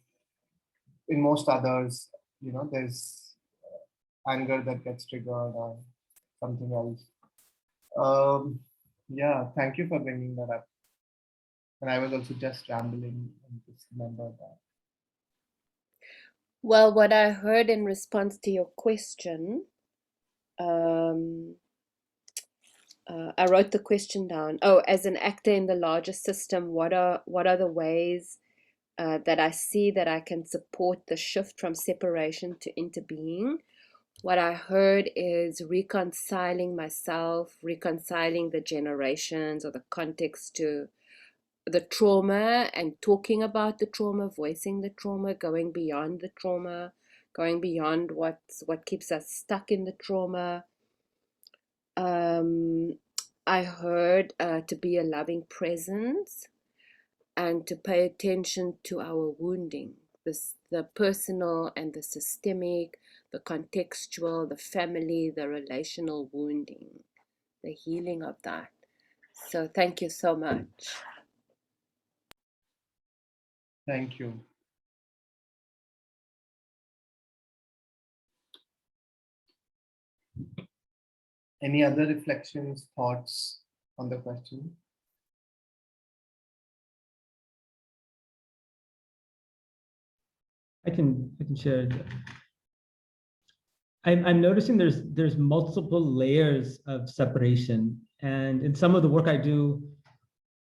In most others, there's anger that gets triggered or something else. Um, yeah, thank you for bringing that up. And I was also just rambling and just remembered that. Well, what I heard in response to your question, I wrote the question down. Oh, as an actor in the larger system, what are the ways that I see that I can support the shift from separation to interbeing? What I heard is reconciling myself, reconciling the generations or the context to the trauma, and talking about the trauma, voicing the trauma, going beyond the trauma, going beyond what keeps us stuck in the trauma. I heard to be a loving presence and to pay attention to our wounding, the personal and the systemic, the contextual, the family, the relational wounding, the healing of that. So thank you so much. Thank you. Any other reflections, thoughts on the question? I can share. I'm noticing there's multiple layers of separation, and in some of the work I do,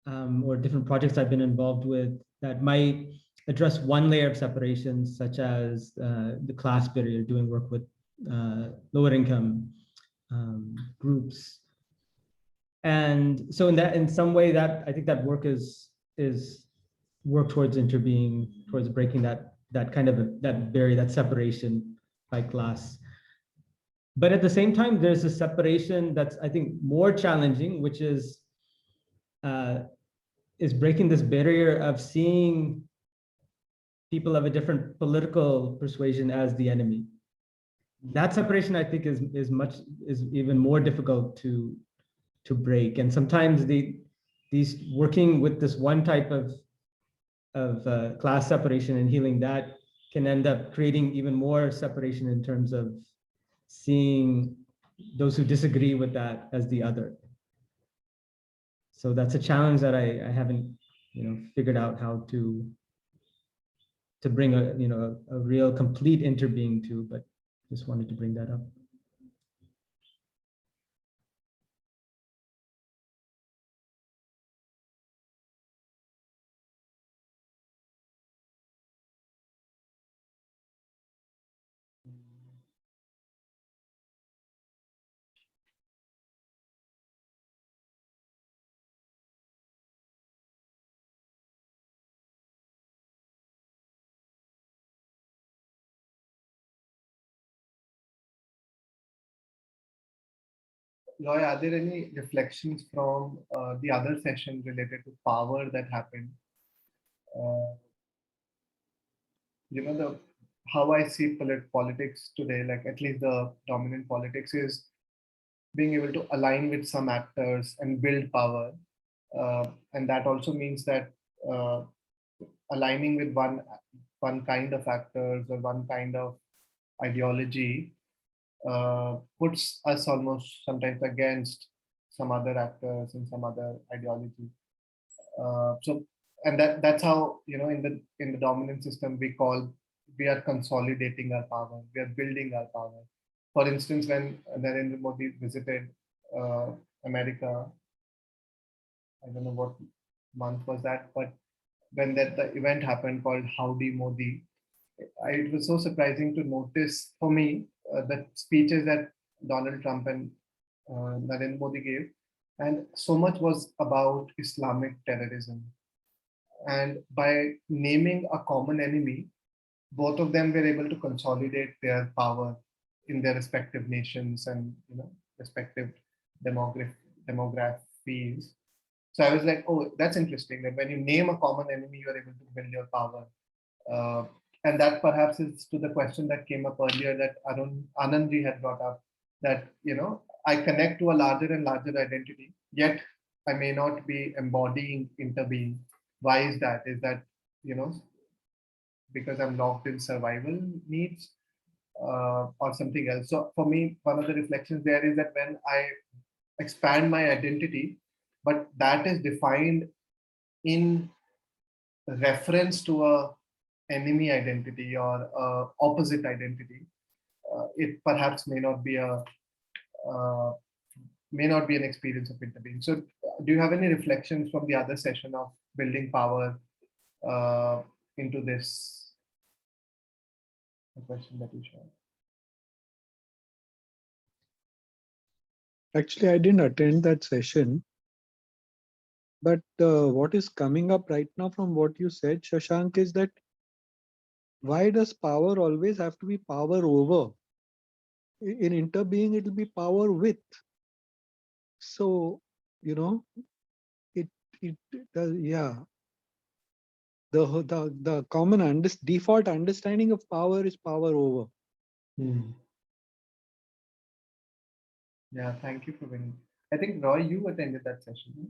or different projects I've been involved with, that might address one layer of separation, such as the class barrier, doing work with lower income groups. And so in some way, that I think that work is work towards interbeing, towards breaking that kind of that barrier, that separation by class. But at the same time, there's a separation that's, I think, more challenging, which is breaking this barrier of seeing people of a different political persuasion as the enemy. That separation, I think, is even more difficult to break. And sometimes these working with this one type of class separation and healing that can end up creating even more separation in terms of seeing those who disagree with that as the other. So that's a challenge that I haven't, figured out how to bring a real complete interbeing to, but just wanted to bring that up. Roy, are there any reflections from the other session related to power that happened? Uh, the how I see politics today, like at least the dominant politics, is being able to align with some actors and build power, and that also means that uh, aligning with one kind of actors or one kind of ideology puts us almost sometimes against some other actors and some other ideology. So, and that's how, in the dominant system we are consolidating our power, we are building our power. For instance, when Narendra Modi visited uh, America, I don't know what month was that, but when the event happened called Howdy Modi, it was so surprising to notice for me the speeches that Donald Trump and Narendra Modi gave, and so much was about Islamic terrorism. And by naming a common enemy, both of them were able to consolidate their power in their respective nations and respective demograph demographies. So I was like, oh, that's interesting. That when you name a common enemy, you are able to build your power. Uh, and that perhaps is to the question that came up earlier that Anandji had brought up, that I connect to a larger and larger identity, yet I may not be embodying interbeing. Why is that? Is that you know because I'm locked in survival needs, or something else? So for me, one of the reflections there is that when I expand my identity, but that is defined in reference to a enemy identity or opposite identity, it perhaps uh, may not be an experience of interbeing. So, do you have any reflections from the other session of building power uh, into this question that you shared? Actually, I didn't attend that session, but what is coming up right now from what you said, Shashank, is that why does power always have to be power over? In interbeing, it will be power with. So, it yeah. The common default understanding of power is power over. Yeah, thank you for bringing. I think Roy, you attended that session. Right?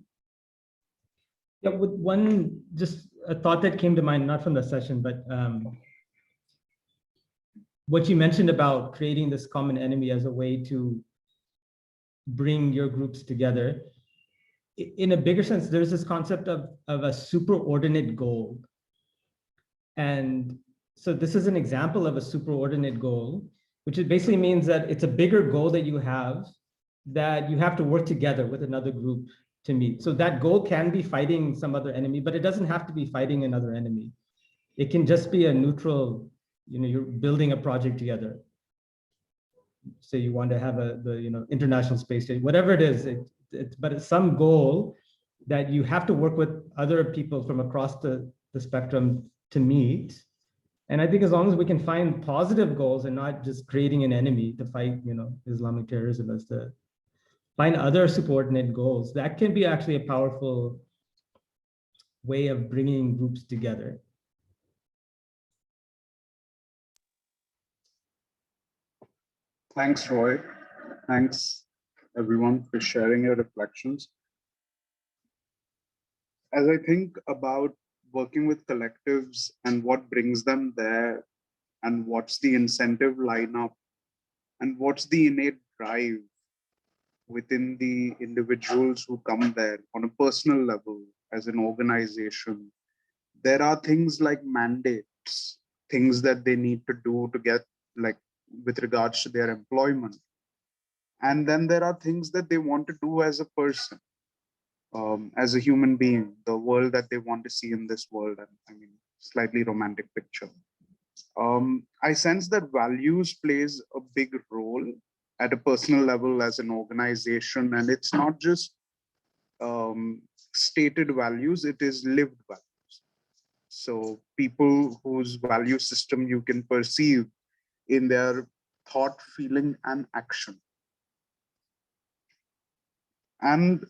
Yeah, with one just a thought that came to mind, not from the session, but what you mentioned about creating this common enemy as a way to bring your groups together. In a bigger sense, there's this concept of a superordinate goal. And so this is an example of a superordinate goal, which basically means that it's a bigger goal that you have to work together with another group to meet. So that goal can be fighting some other enemy, but it doesn't have to be fighting another enemy. It can just be a neutral, you're building a project together. Say you want to have the international space station, whatever it is, but it's some goal that you have to work with other people from across the spectrum to meet. And I think as long as we can find positive goals and not just creating an enemy to fight, Islamic terrorism, as to find other subordinate goals, that can be actually a powerful way of bringing groups together. Thanks, Roy. Thanks, everyone, for sharing your reflections. As I think about working with collectives and what brings them there, and what's the incentive lineup, and what's the innate drive within the individuals who come there on a personal level as an organization, there are things like mandates, things that they need to do to get, like, with regards to their employment. And then there are things that they want to do as a person, as a human being, the world that they want to see in this world. And I mean, slightly romantic picture. I sense that values plays a big role at a personal level as an organization, and it's not just stated values, it is lived values. So people whose value system you can perceive in their thought, feeling, and action. And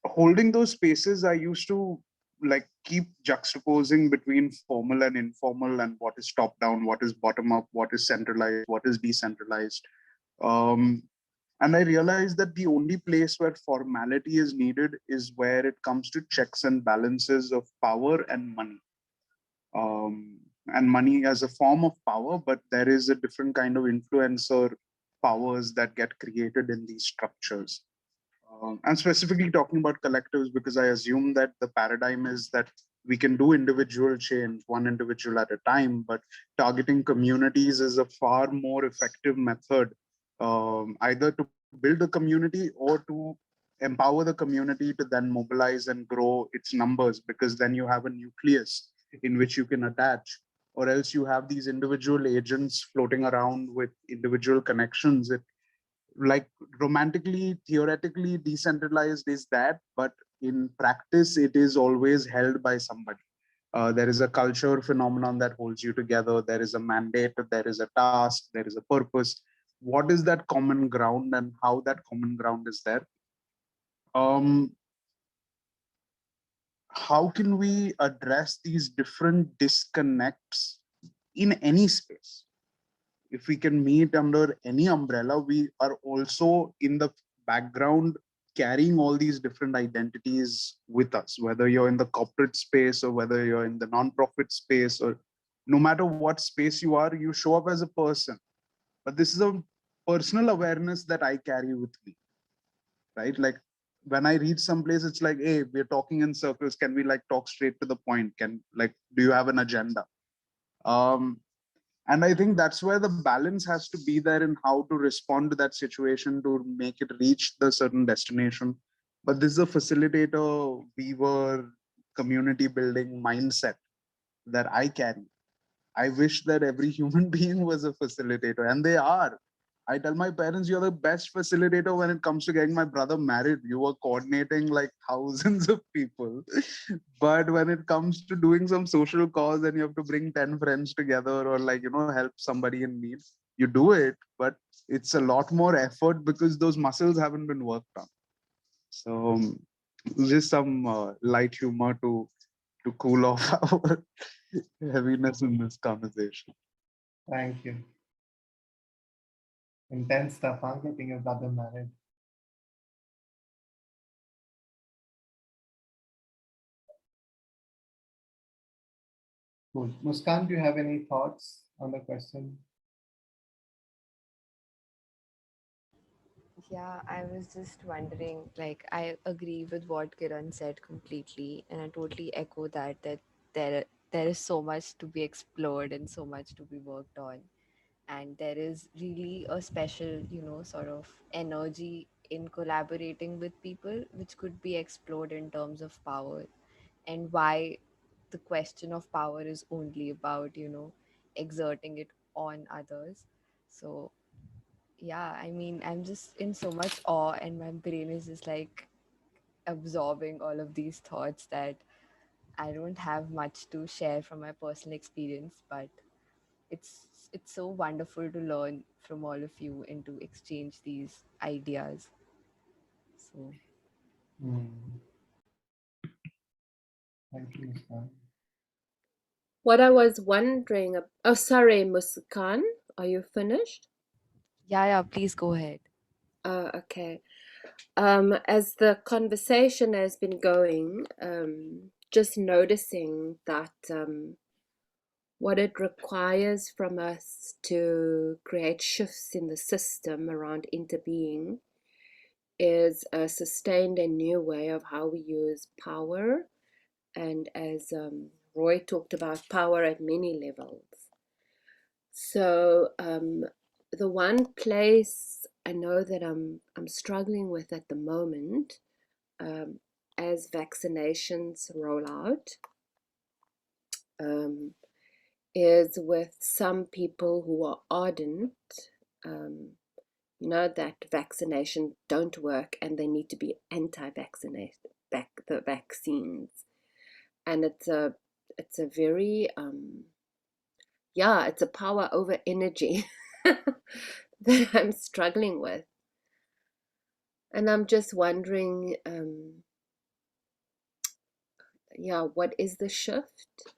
holding those spaces, I used to like keep juxtaposing between formal and informal, and what is top down, what is bottom up, what is centralized, what is decentralized. Um, and I realized that the only place where formality is needed is where it comes to checks and balances of power and money. And money as a form of power, but there is a different kind of influencer powers that get created in these structures. I'm specifically talking about collectives because I assume that the paradigm is that we can do individual change, one individual at a time, but targeting communities is a far more effective method, either to build a community or to empower the community to then mobilize and grow its numbers, because then you have a nucleus in which you can attach, or else you have these individual agents floating around with individual connections. Like romantically, theoretically, decentralized is that, but in practice, it is always held by somebody. There is a culture phenomenon that holds you together. There is a mandate, there is a task, there is a purpose. What is that common ground and how that common ground is there? Um, how can we address these different disconnects in any space? If we can meet under any umbrella, we are also in the background carrying all these different identities with us, whether you're in the corporate space or whether you're in the nonprofit space, or no matter what space you are, you show up as a person. But this is a personal awareness that I carry with me, right? Like when I reach someplace, it's like, hey, we're talking in circles. Can we like talk straight to the point? Can like, do you have an agenda? Um, and I think that's where the balance has to be there in how to respond to that situation to make it reach the certain destination. But this is a facilitator, weaver, community building mindset that I carry. I wish that every human being was a facilitator, and they are. I tell my parents, you're the best facilitator when it comes to getting my brother married. You were coordinating like thousands of people. But when it comes to doing some social cause and you have to bring 10 friends together or like, help somebody in need, you do it, but it's a lot more effort because those muscles haven't been worked on. So just some light humor to cool off our heaviness in this conversation. Thank you. Intense stuff, huh? Getting your brother married. Cool. Muskan, do you have any thoughts on the question? Yeah, I was just wondering, like, I agree with what Kiran said completely, and I totally echo that there is so much to be explored and so much to be worked on. And there is really a special, sort of energy in collaborating with people, which could be explored in terms of power, and why the question of power is only about, exerting it on others. So yeah, I mean, I'm just in so much awe, and my brain is just like absorbing all of these thoughts that I don't have much to share from my personal experience, but it's so wonderful to learn from all of you and to exchange these ideas. So Thank you, Muskan. What I was wondering, oh, sorry, Muskan, are you finished? yeah, please go ahead. Okay. As the conversation has been going, just noticing that what it requires from us to create shifts in the system around interbeing is a sustained and new way of how we use power. And as Roy talked about, power at many levels. So the one place I know that I'm struggling with at the moment, as vaccinations roll out, is with some people who are ardent, that vaccination don't work and they need to be anti-vaccinated, the vaccines, and it's a very it's a power over energy that I'm struggling with. And I'm just wondering, what is the shift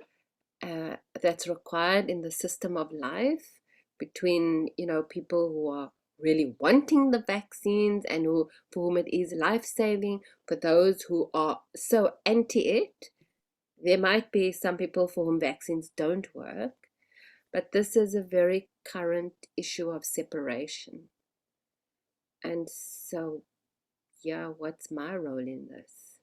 that's required in the system of life between, people who are really wanting the vaccines and for whom it is life-saving, for those who are so anti it. There might be some people for whom vaccines don't work, but this is a very current issue of separation. And so, what's my role in this?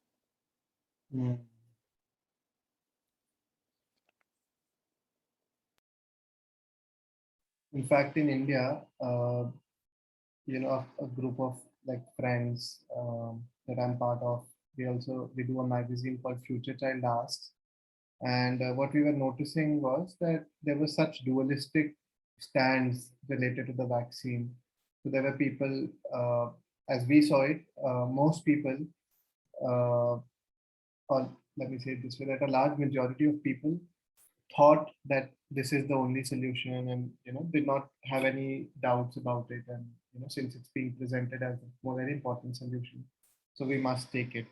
In fact, in India, a group of like friends that I'm part of, we do a magazine called Future Child Asks. And what we were noticing was that there were such dualistic stands related to the vaccine. So there were people, as we saw it, most people, or let me say it this way, that a large majority of people thought that this is the only solution, and did not have any doubts about it. And since it's being presented as a more very important solution, so we must take it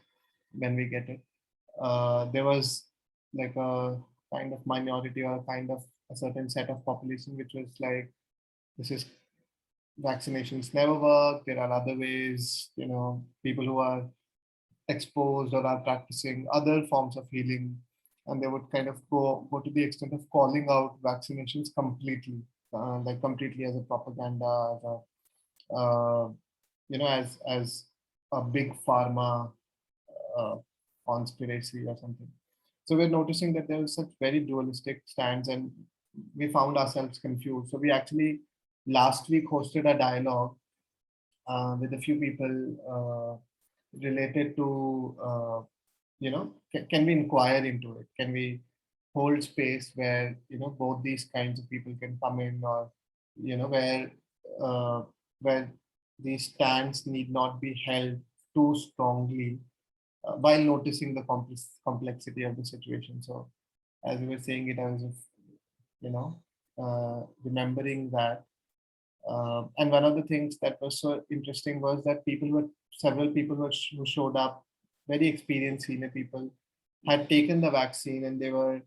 when we get it. There was like a kind of minority, or kind of a certain set of population which was like, this is, vaccinations never work, there are other ways. People who are exposed or are practicing other forms of healing, and they would kind of go to the extent of calling out vaccinations completely, like completely as a propaganda, as a, as a big pharma uh, conspiracy or something. So we're noticing that there is such very dualistic stands, and we found ourselves confused. So we actually last week hosted a dialogue with a few people related to, can we inquire into it? Can we hold space where, both these kinds of people can come in, or, uh, where these stands need not be held too strongly, while noticing the complexity of the situation. So as we were saying it, I was, remembering that. And one of the things that was so interesting was that several people who showed up, very experienced senior people, had taken the vaccine, and they were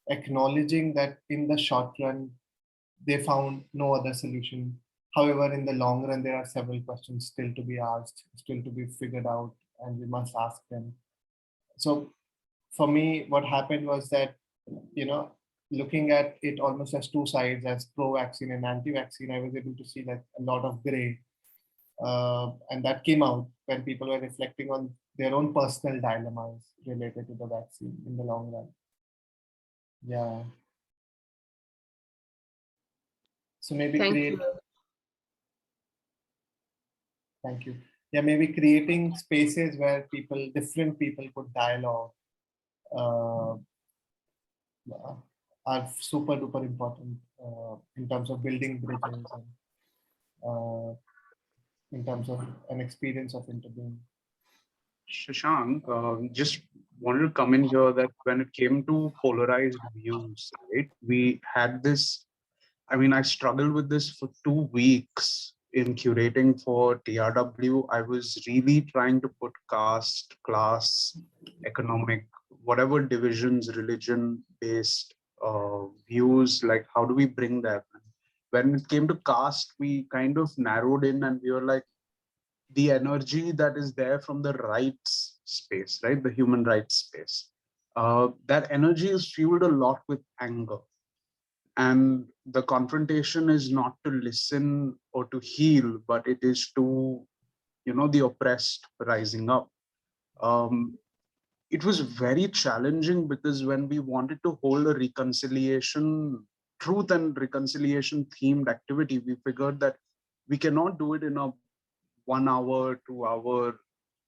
acknowledging that in the short run, they found no other solution. However, in the long run, there are several questions still to be asked, still to be figured out, and we must ask them. So for me, what happened was that, looking at it almost as two sides, as pro-vaccine and anti-vaccine, I was able to see like a lot of gray. And that came out when people were reflecting on their own personal dilemmas related to the vaccine in the long run. Yeah. So maybe Thank create. you. Thank you. Yeah, maybe creating spaces where different people could dialogue, uh, are super duper important in terms of building bridges, and in terms of an experience of interbeing. Shashank, just wanted to come in here that when it came to polarized views, right, we had this. I mean, I struggled with this for 2 weeks in curating for TRW. I was really trying to put caste, class, economic, whatever divisions, religion-based views, like how do we bring that? When it came to caste, we kind of narrowed in, and we were like, the energy that is there from the rights space, right? The human rights space. That energy is fueled a lot with anger. And the confrontation is not to listen or to heal, but it is to, the oppressed rising up. It was very challenging because when we wanted to hold a reconciliation, truth and reconciliation themed activity, we figured that we cannot do it in a 1 hour, 2 hour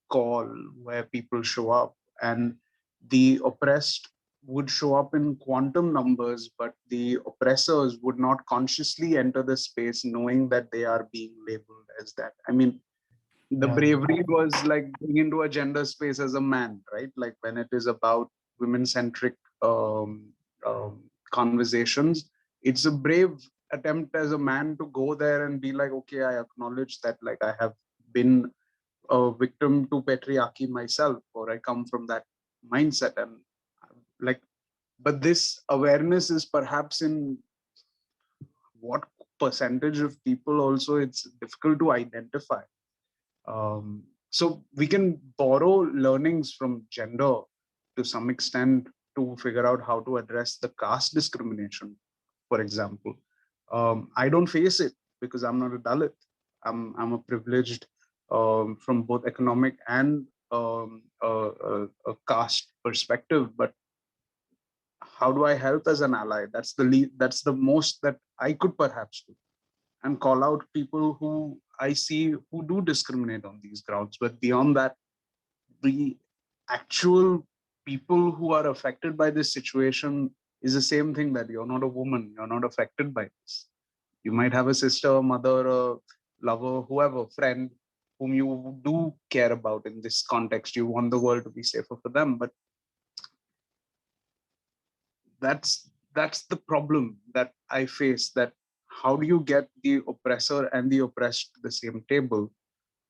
call where people show up, and the oppressed would show up in quantum numbers, but the oppressors would not consciously enter the space knowing that they are being labeled as that. I mean, the Yeah. bravery was like going into a gender space as a man, right? Like when it is about women-centric conversations, it's a brave attempt as a man to go there and be like, okay, I acknowledge that, like I have been a victim to patriarchy myself, or I come from that mindset, and like, but this awareness is perhaps in what percentage of people also it's difficult to identify. So we can borrow learnings from gender to some extent to figure out how to address the caste discrimination, for example. I don't face it because I'm not a Dalit. I'm a privileged from both economic and a caste perspective. But how do I help as an ally? That's the that's the most that I could perhaps do, and call out people who I see who do discriminate on these grounds. But beyond that, the actual people who are affected by this situation is the same thing, that you're not a woman, you're not affected by this. You might have a sister, a mother, a lover, whoever, friend, whom you do care about in this context. You want the world to be safer for them, but that's the problem that I face, that how do you get the oppressor and the oppressed to the same table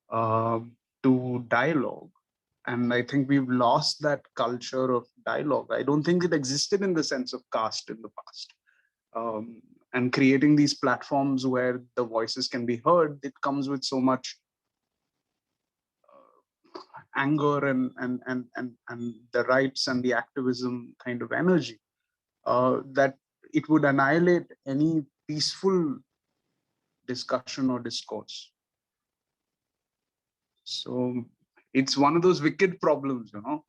to dialogue? And I think we've lost that culture of dialogue. I don't think it existed in the sense of caste in the past. And creating these platforms where the voices can be heard, it comes with so much anger and the rights and the activism kind of energy, that it would annihilate any peaceful discussion or discourse. So it's one of those wicked problems, you know.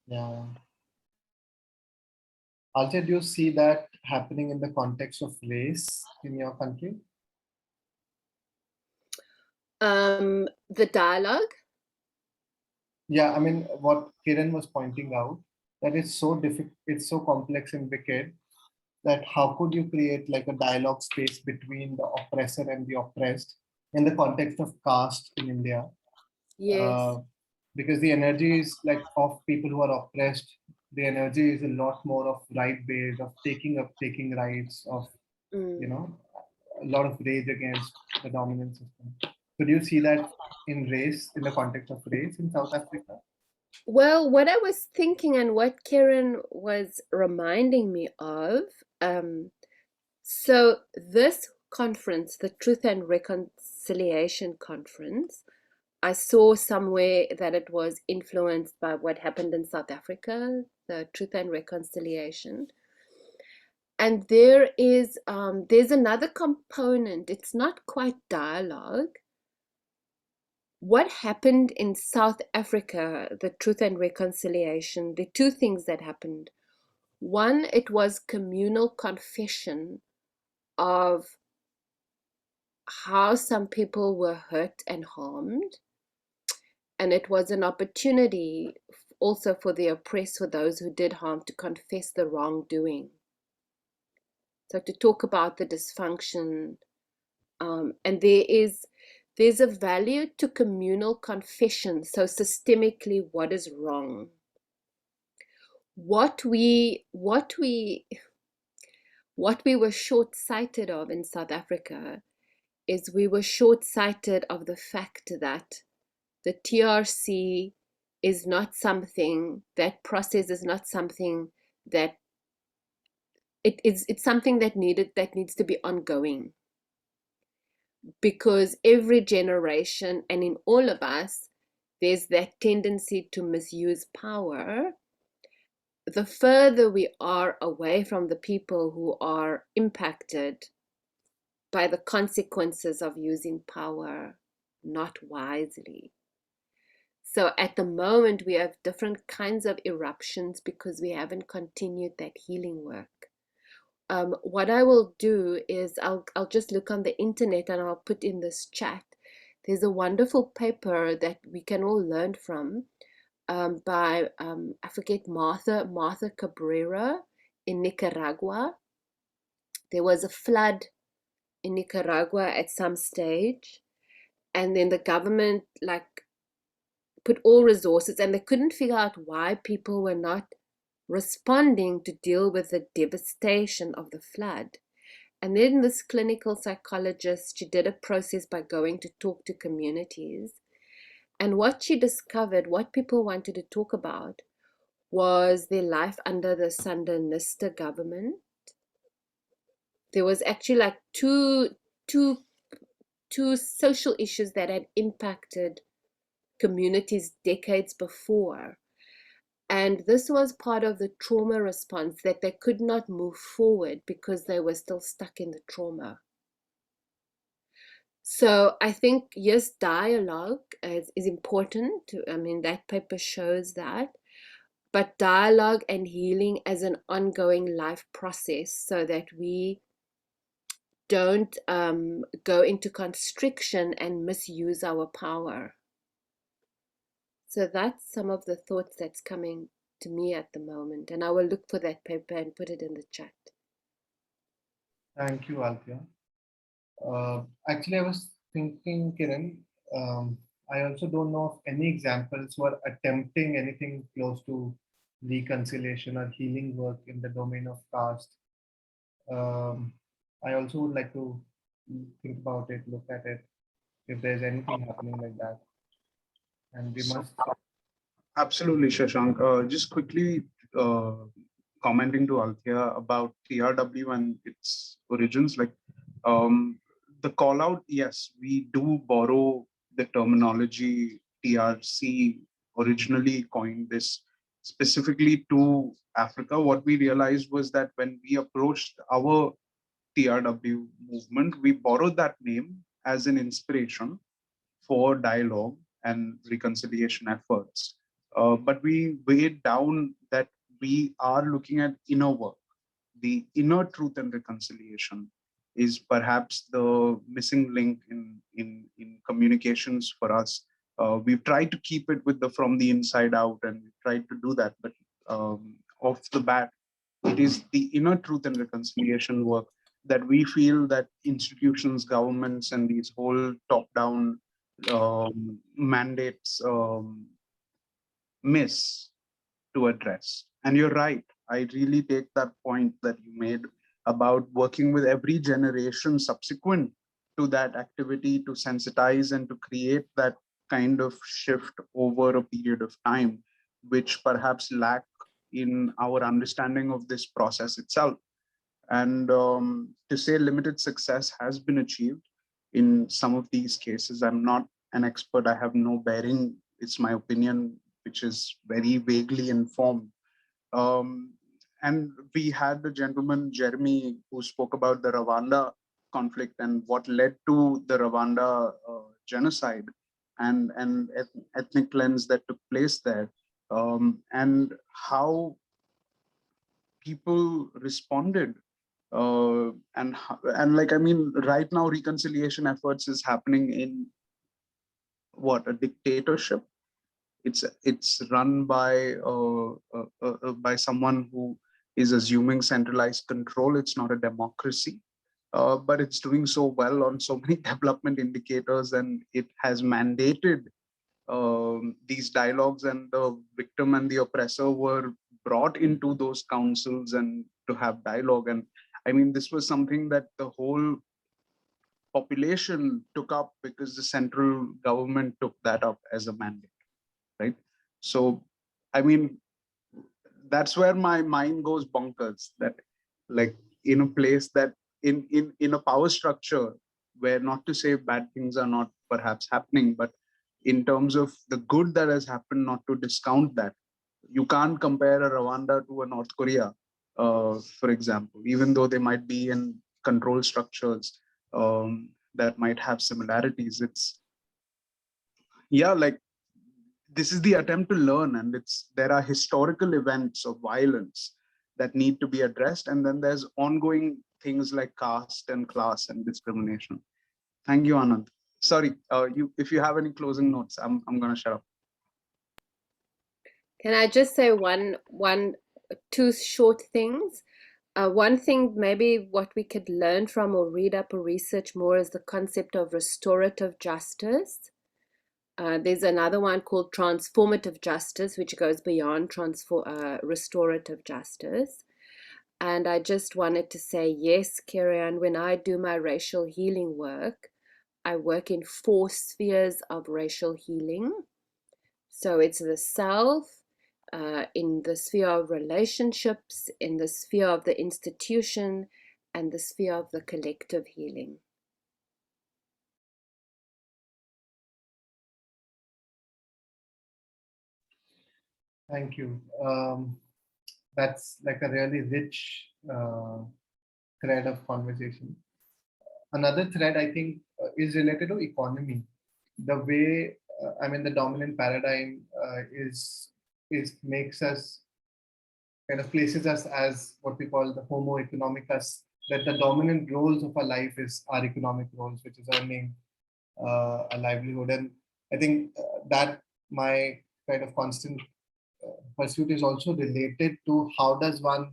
Yeah. Also, do you see that happening in the context of race in your country? The dialogue. Yeah, I mean, what Kiran was pointing out, that it's so difficult, it's so complex and wicked, that how could you create like a dialogue space between the oppressor and the oppressed in the context of caste in India? Yes. Because the energy is like of people who are oppressed. The energy is a lot more of right-based, of taking rights, of you know, a lot of rage against the dominant system. So do you see that in race, in the context of race in South Africa? Well, what I was thinking and what Karen was reminding me of, so this conference, the Truth and Reconciliation Conference, I saw somewhere that it was influenced by what happened in South Africa, the Truth and Reconciliation. And there's another component. It's not quite dialogue. What happened in South Africa, the Truth and Reconciliation, the two things that happened. One, it was communal confession of how some people were hurt and harmed. And it was an opportunity also for the oppressed, for those who did harm, to confess the wrongdoing. So to talk about the dysfunction. And there's a value to communal confession. So systemically, what is wrong? What we were short-sighted of in South Africa is we were short-sighted of the fact that the TRC is not something, that process is not something that it's something that needs to be ongoing. Because every generation, and in all of us, there's that tendency to misuse power. The further we are away from the people who are impacted by the consequences of using power not wisely. So at the moment, we have different kinds of eruptions because we haven't continued that healing work. What I will do is I'll just look on the internet and I'll put in this chat. There's a wonderful paper that we can all learn from by, I forget, Martha Cabrera in Nicaragua. There was a flood in Nicaragua at some stage, and then the government put all resources, and they couldn't figure out why people were not responding to deal with the devastation of the flood. And then this clinical psychologist, she did a process by going to talk to communities. And what she discovered, what people wanted to talk about, was their life under the Sandinista government. There was actually like two social issues that had impacted communities decades before. And this was part of the trauma response, that they could not move forward because they were still stuck in the trauma. So I think, yes, dialogue is important. I mean, that paper shows that. But dialogue and healing as an ongoing life process, so that we don't go into constriction and misuse our power. So that's some of the thoughts that's coming to me at the moment. And I will look for that paper and put it in the chat. Thank you, Althea. Actually, I was thinking, Kiran, I also don't know of any examples who are attempting anything close to reconciliation or healing work in the domain of caste. I also would like to think about it, look at it, if there's anything happening like that. And we must. Absolutely, Shashank. Just quickly commenting to Althea about TRW and its origins, like the call out, yes, we do borrow the terminology. TRC originally coined this specifically to Africa. What we realized was that when we approached our TRW movement, we borrowed that name as an inspiration for dialogue and reconciliation efforts. But we weighed down that we are looking at inner work. The inner truth and reconciliation is perhaps the missing link in communications for us. We've tried to keep it with the from the inside out, and we've tried to do that, but off the bat, it is the inner truth and reconciliation work that we feel that institutions, governments, and these whole top-down mandates miss to address. And you're right. I really take that point that you made about working with every generation subsequent to that activity to sensitize and to create that kind of shift over a period of time, which perhaps lack in our understanding of this process itself. And to say limited success has been achieved in some of these cases. I'm not an expert. I have no bearing. It's my opinion, which is very vaguely informed. And we had the gentleman, Jeremy, who spoke about the Rwanda conflict and what led to the Rwanda genocide and ethnic cleanse that took place there, and how people responded. And like, I mean, right now reconciliation efforts is happening in what, a dictatorship. It's run by someone who is assuming centralized control. It's not a democracy, but it's doing so well on so many development indicators, and it has mandated these dialogues, and the victim and the oppressor were brought into those councils and to have dialogue. And I mean, this was something that the whole population took up because the central government took that up as a mandate, right? So, I mean, that's where my mind goes bonkers, that like in a place that in a power structure where, not to say bad things are not perhaps happening, but in terms of the good that has happened, not to discount that. You can't compare a Rwanda to a North Korea, for example, even though they might be in control structures that might have similarities. It's, yeah, like, this is the attempt to learn, and there are historical events of violence that need to be addressed, and then there's ongoing things like caste and class and discrimination. Thank you, Anand. Sorry, if you have any closing notes, I'm going to shut up. Can I just say two short things? One thing, maybe what we could learn from or read up or research more, is the concept of restorative justice. There's another one called transformative justice, which goes beyond restorative justice. And I just wanted to say, yes, Kirian, when I do my racial healing work, I work in 4 spheres of racial healing. So it's the self, in the sphere of relationships, in the sphere of the institution, and the sphere of the collective healing. Thank you. That's like a really rich thread of conversation. Another thread, I think, is related to economy. The way, I mean, the dominant paradigm is makes us, kind of places us as what we call the Homo economicus, that the dominant roles of our life is our economic roles, which is earning a livelihood. And I think that my kind of constant pursuit is also related to how does one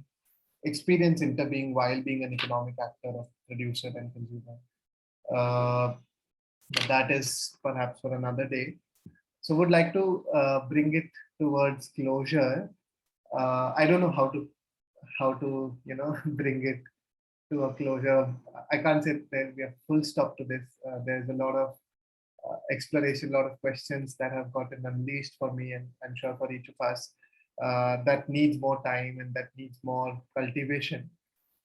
experience interbeing while being an economic actor of producer and consumer. But that is perhaps for another day. So would like to bring it towards closure. I don't know how to bring it to a closure. I can't say there'll be a full stop to this. There's a lot of exploration, a lot of questions that have gotten unleashed for me, and I'm sure for each of us, that needs more time and that needs more cultivation.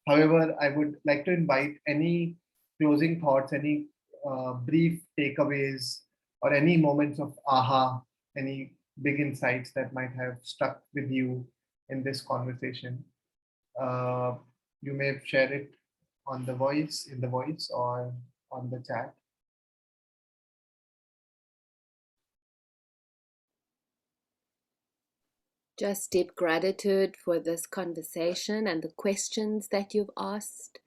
However, I would like to invite any closing thoughts, any brief takeaways, or any moments of aha, any big insights that might have stuck with you in this conversation. Uh, you may share it on the voice, in the voice, or on the chat. Just deep gratitude for this conversation and the questions that you've asked.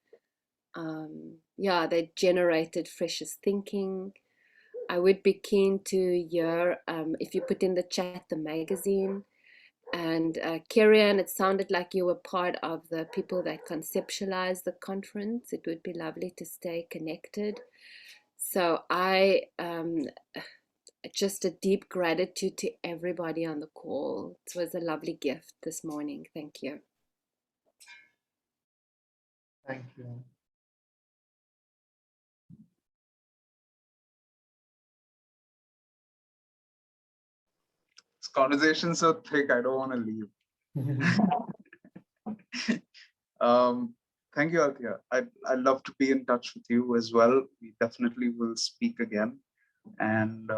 Yeah, they generated freshest thinking. I would be keen to hear if you put in the chat the magazine. And Kirian, it sounded like you were part of the people that conceptualized the conference. It would be lovely to stay connected. So I just a deep gratitude to everybody on the call. It was a lovely gift this morning. Thank you. Thank you. This conversation's so thick, I don't want to leave. Thank you, Althea. I'd love to be in touch with you as well. We definitely will speak again. And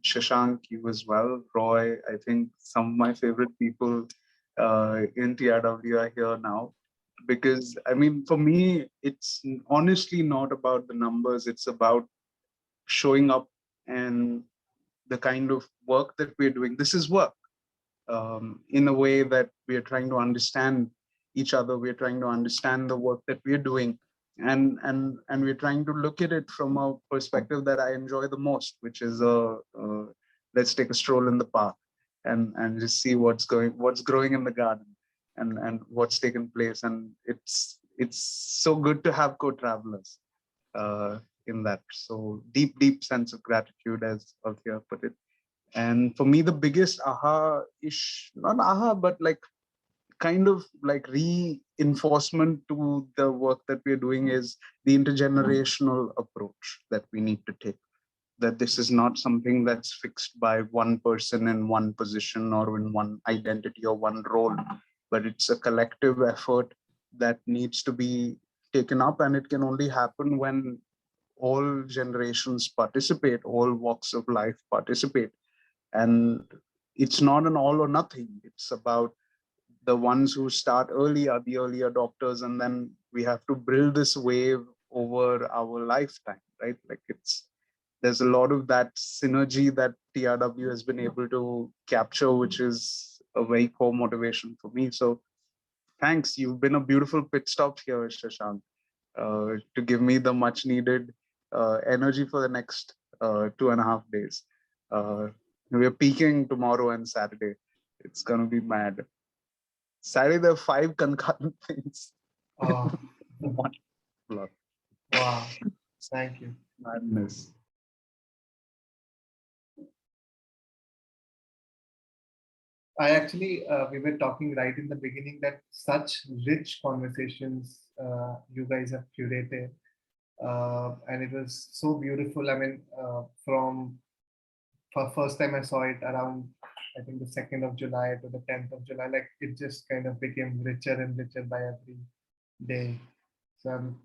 Shashank, you as well. Roy, I think some of my favorite people in TRW are here now. Because, I mean, for me, it's honestly not about the numbers. It's about showing up and the kind of work that we're doing. This is work. In a way that we are trying to understand each other, we're trying to understand the work that we're doing, and we're trying to look at it from a perspective that I enjoy the most, which is let's take a stroll in the park and just see what's growing in the garden and what's taken place. And it's so good to have co-travelers in that. So deep sense of gratitude, as Althea put it. And for me, the biggest aha-ish, not aha, but like kind of like reinforcement to the work that we're doing is the intergenerational approach that we need to take. That this is not something that's fixed by one person in one position or in one identity or one role, but it's a collective effort that needs to be taken up, and it can only happen when all generations participate, all walks of life participate. And it's not an all or nothing. It's about the ones who start early are the early adopters, and then we have to build this wave over our lifetime, right? Like there's a lot of that synergy that TRW has been able to capture, which is a very core motivation for me. So thanks. You've been a beautiful pit stop here, Shashank, to give me the much needed energy for the next 2.5 days. We're peaking tomorrow and Saturday. It's gonna be mad. Saturday there are 5 concurrent things. Oh. One block. Wow. Thank you. Madness. I actually, we were talking right in the beginning that such rich conversations you guys have curated. And it was so beautiful. I mean, from first time I saw it around, I think the 2nd of July to the 10th of July, like it just kind of became richer and richer by every day. So I'm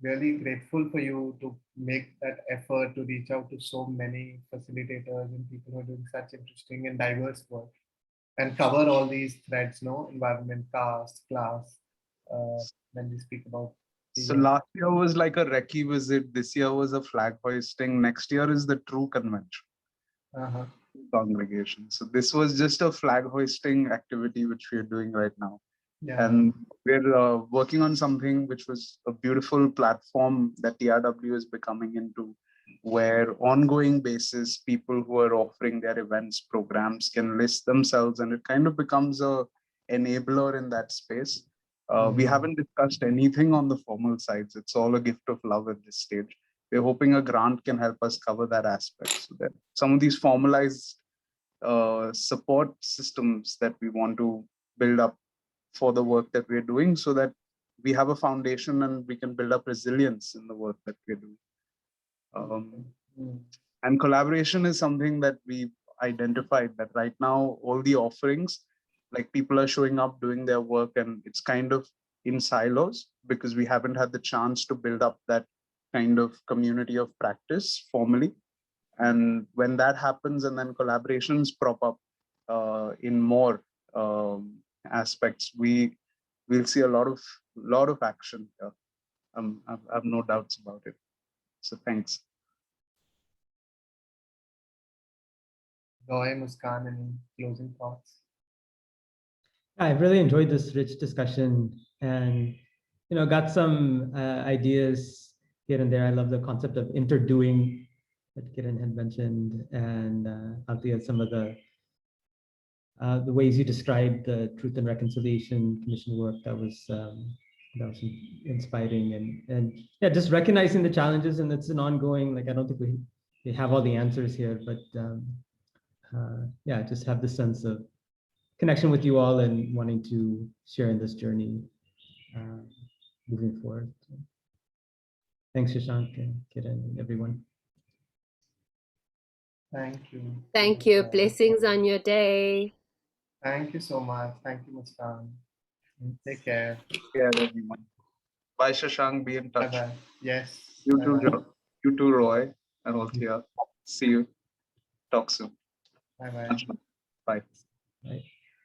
really grateful for you to make that effort to reach out to so many facilitators and people who are doing such interesting and diverse work and cover all these threads, no, environment, caste, class, when we speak about So the, last year was like a recce visit. This year was a flag hoisting. Next year is the true convention uh-huh. congregation. So this was just a flag hoisting activity which we are doing right now. Yeah. And we're working on something which was a beautiful platform that TRW is becoming into, where ongoing basis people who are offering their events programs can list themselves, and it kind of becomes a enabler in that space. We haven't discussed anything on the formal sides. It's all a gift of love at this stage. We're hoping a grant can help us cover that aspect, so that some of these formalized support systems that we want to build up for the work that we're doing, so that we have a foundation and we can build up resilience in the work that we're doing. And collaboration is something that we identified that right now all the offerings, like people are showing up doing their work and it's kind of in silos because we haven't had the chance to build up that kind of community of practice formally. And when that happens and then collaborations prop up in more aspects, we'll see a lot of action here. I've no doubts about it. So thanks. Roy, Muskan, any closing thoughts? I've really enjoyed this rich discussion and, got some ideas here and there. I love the concept of interdoing that Kiran had mentioned, and Althea, some of the ways you described the Truth and Reconciliation Commission work that was inspiring, and yeah, just recognizing the challenges, and it's an ongoing. Like I don't think we have all the answers here, but yeah, just have the sense of connection with you all and wanting to share in this journey moving forward. So, thanks, Shashank and Kiran and everyone. Thank you. Thank you. Blessings on your day. Thank you so much. Thank you, Muskan. Take care. Yeah, everyone. Bye, Shashank. Be in touch. Bye-bye. Yes. You Bye-bye. too, you too, Roy, and Althea. See you. Talk soon. Bye-bye. Bye. Bye.